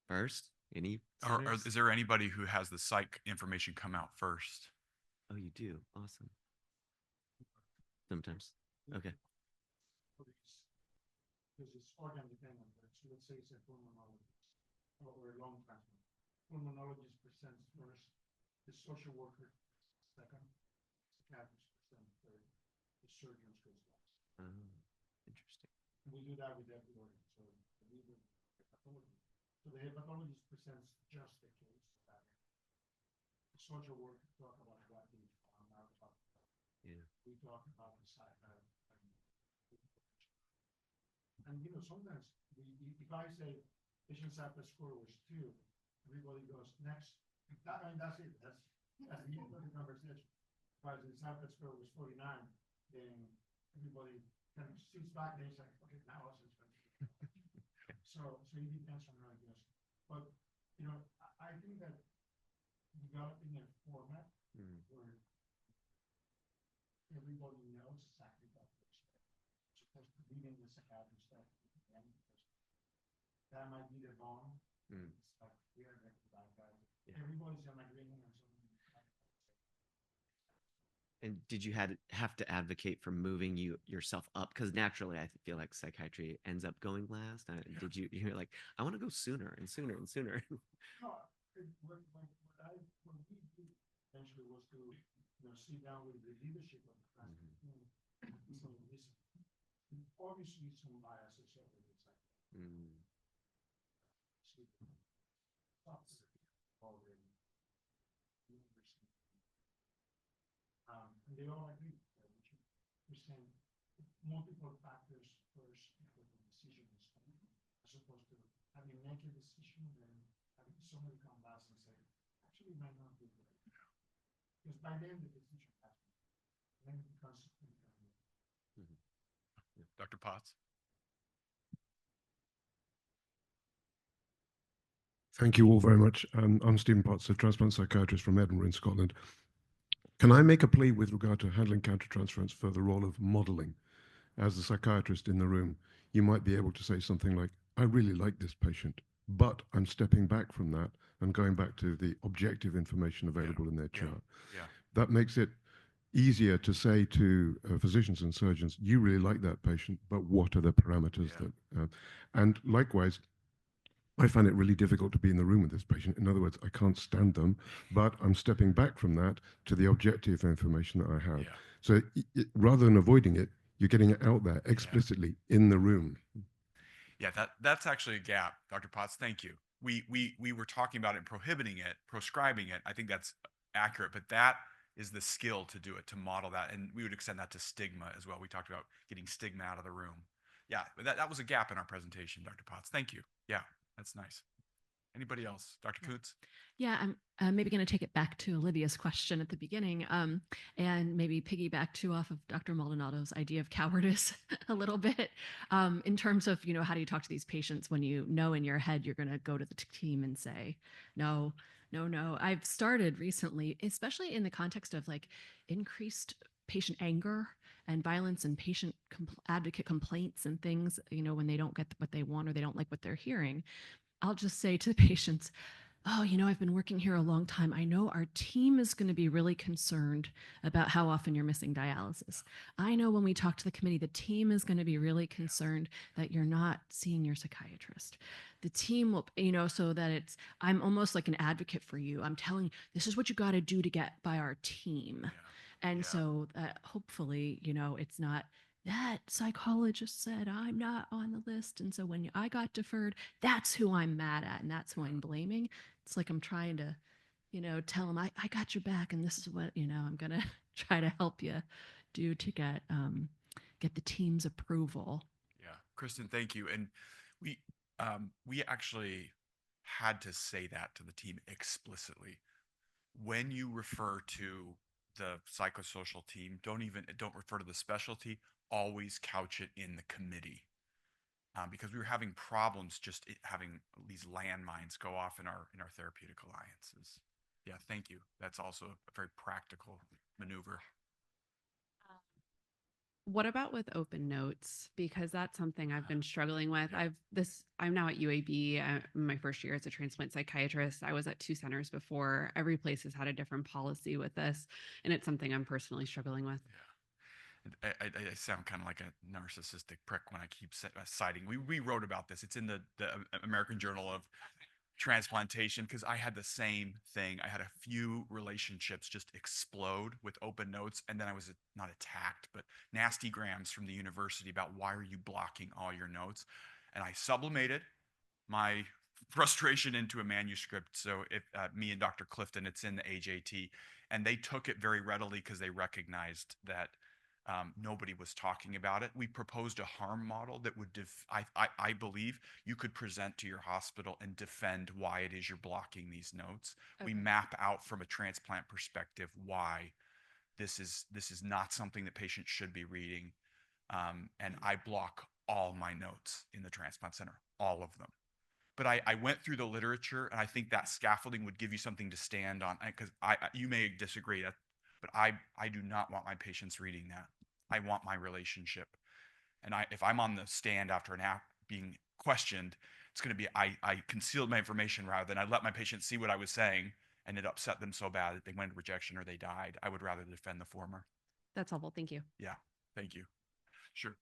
First? Any Or centers? is there anybody who has the psych information come out first? Oh, you do. Awesome. Sometimes. Okay. Because it's organ dependent, right? So let's say it's a pulmonologist or a lung transplant. Pulmonologist presents first, the social worker second, psychiatrist presents third, the surgeons goes last. Interesting. And we do that with every organ. So we do hepatology. So the hepatologist presents just the case. The social worker talk about what they found out about. Yeah. We talk about the side. And sometimes if I say patient sample score was 2, everybody goes next. I mean, that's it. That's the end of the conversation. But the sample score was 49, then everybody kind of sits back and it's like, okay, now also it's 20. So it depends on how it goes. But I think that developing a format where everybody knows exactly what to expect. Supposed to be in the psychiatrist stuff again, because that might be the bomb. It's like we are the bad guys. Yeah. Everybody's on agreement on something. And did you have to advocate for moving yourself up? Because naturally, I feel like psychiatry ends up going last. Did you're like, I want to go sooner and sooner and sooner? No, what we did eventually was to sit down with the leadership of the transplant team and say, listen, obviously some bias associated with psychiatry. Already university. And they all agree that we should present multiple factors first before the decision is made, as opposed to having make a decision and then having somebody come back and say, actually, it might not be good. Because by then the decision has been made. Then it becomes Dr. Potts? Thank you all very much. I'm Stephen Potts, a transplant psychiatrist from Edinburgh in Scotland. Can I make a plea with regard to handling countertransference for the role of modeling? As the psychiatrist in the room, you might be able to say something like, I really like this patient, but I'm stepping back from that and going back to the objective information available in their chart. Yeah. That makes it easier to say to physicians and surgeons, you really like that patient, but what are the parameters that... and likewise, I find it really difficult to be in the room with this patient. In other words, I can't stand them, but I'm stepping back from that to the objective information that I have. Yeah. So rather than avoiding it, you're getting it out there explicitly in the room. Yeah, that's actually a gap, Dr. Potts. Thank you. We were talking about it, prohibiting it, proscribing it. I think that's accurate, but that is the skill to do it, to model that. And we would extend that to stigma as well. We talked about getting stigma out of the room. Yeah, but that was a gap in our presentation, Dr. Potts. Thank you. Yeah, that's nice. Anybody else? Dr. Koontz? Yeah, I'm maybe going to take it back to Olivia's question at the beginning, and maybe piggyback off of Dr. Maldonado's idea of cowardice a little bit, in terms of, how do you talk to these patients when you know in your head you're going to go to the team and say, no. I've started recently, especially in the context of like increased patient anger and violence and patient advocate complaints and things, when they don't get what they want or they don't like what they're hearing. I'll just say to the patients, oh, I've been working here a long time. I know our team is going to be really concerned about how often you're missing dialysis. I know when we talk to the committee, the team is going to be really concerned that you're not seeing your psychiatrist. The team will, so that I'm almost like an advocate for you. I'm telling you, this is what you got to do to get by our team. Yeah. And so hopefully, it's not, that psychologist said I'm not on the list. And so when I got deferred, that's who I'm mad at. And that's who I'm blaming. It's like I'm trying to, tell them I got your back. And this is what, I'm going to try to help you do to get the team's approval. Yeah. Kristen, thank you. And we actually had to say that to the team explicitly. When you refer to the psychosocial team, don't refer to the specialty, always couch it in the committee, because we were having problems just having these landmines go off in our therapeutic alliances. Yeah, thank you. That's also a very practical maneuver. What about with open notes? Because that's something I've been struggling with. I'm now at UAB, my first year as a transplant psychiatrist. I was at 2 centers before. Every place has had a different policy with this, and it's something I'm personally struggling with. Yeah. I sound kind of like a narcissistic prick when I keep citing. We wrote about this. It's in the American Journal of Transplantation, because I had the same thing. I had a few relationships just explode with open notes, and then I was not attacked, but nasty grams from the university about why are you blocking all your notes, and I sublimated my frustration into a manuscript. So me and Dr. Clifton, it's in the AJT, and they took it very readily because they recognized that Nobody was talking about it. We proposed a harm model that would, I believe you could present to your hospital and defend why it is you're blocking these notes. We Okay. map out from a transplant perspective why this is not something that patients should be reading. And I block all my notes in the transplant center, all of them. But I went through the literature, and I think that scaffolding would give you something to stand on. Because you may disagree, but I do not want my patients reading that. I want my relationship. And if I'm on the stand after an app being questioned, it's going to be I concealed my information rather than I let my patients see what I was saying, and it upset them so bad that they went into rejection or they died. I would rather defend the former. That's helpful. Thank you. Yeah, thank you. Sure.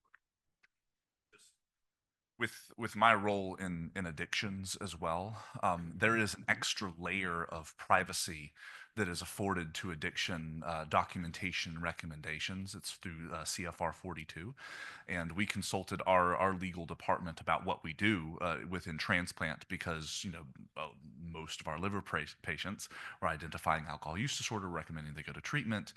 With my role in addictions as well, there is an extra layer of privacy that is afforded to addiction documentation recommendations. It's through CFR 42, and we consulted our legal department about what we do within transplant because most of our liver patients are identifying alcohol use disorder, recommending they go to treatment.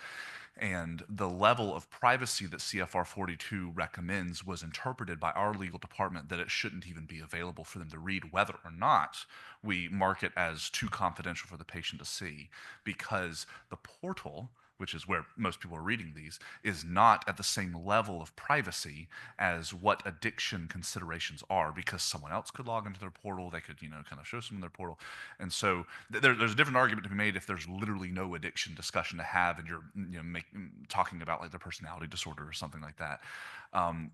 And the level of privacy that CFR 42 recommends was interpreted by our legal department that it shouldn't even be available for them to read, whether or not we mark it as too confidential for the patient to see, because the portal, which is where most people are reading these, is not at the same level of privacy as what addiction considerations are, because someone else could log into their portal, they could, kind of show someone their portal. And so there's a different argument to be made if there's literally no addiction discussion to have and you're, talking about like their personality disorder or something like that.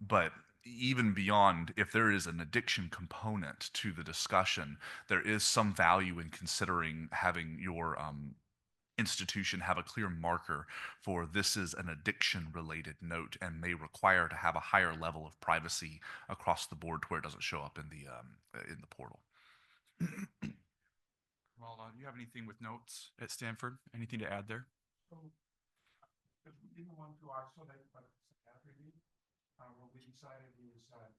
But even beyond, if there is an addiction component to the discussion, there is some value in considering having your institution have a clear marker for this is an addiction related note and may require to have a higher level of privacy across the board to where it doesn't show up in the portal. Well, you have anything with notes at Stanford? Anything to add there? So, because we didn't want to isolate, but psychiatry, what we decided is that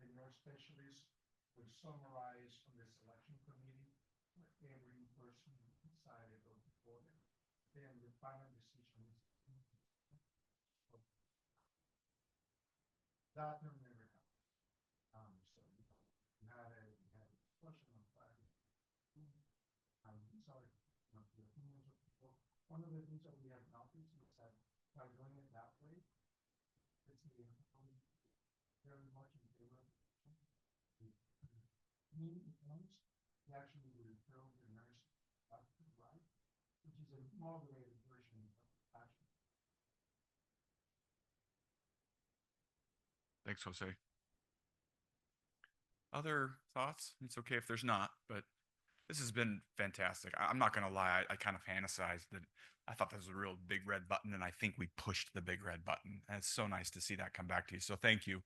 the nurse specialist would summarize on the selection committee what every person decided or reported. Then the final decision is that never happened. So we had a discussion on Friday. Sorry, the opinions of people. One of the things that we have noticed is that by doing it that way, it's very much in favor of community points. We actually refer the nurse back to the right, which is a moderated version of action. Thanks, Jose. Other thoughts? It's okay if there's not, but this has been fantastic. I'm not going to lie. I kind of fantasized that I thought this was a real big red button, and I think we pushed the big red button. And it's so nice to see that come back to you. So thank you.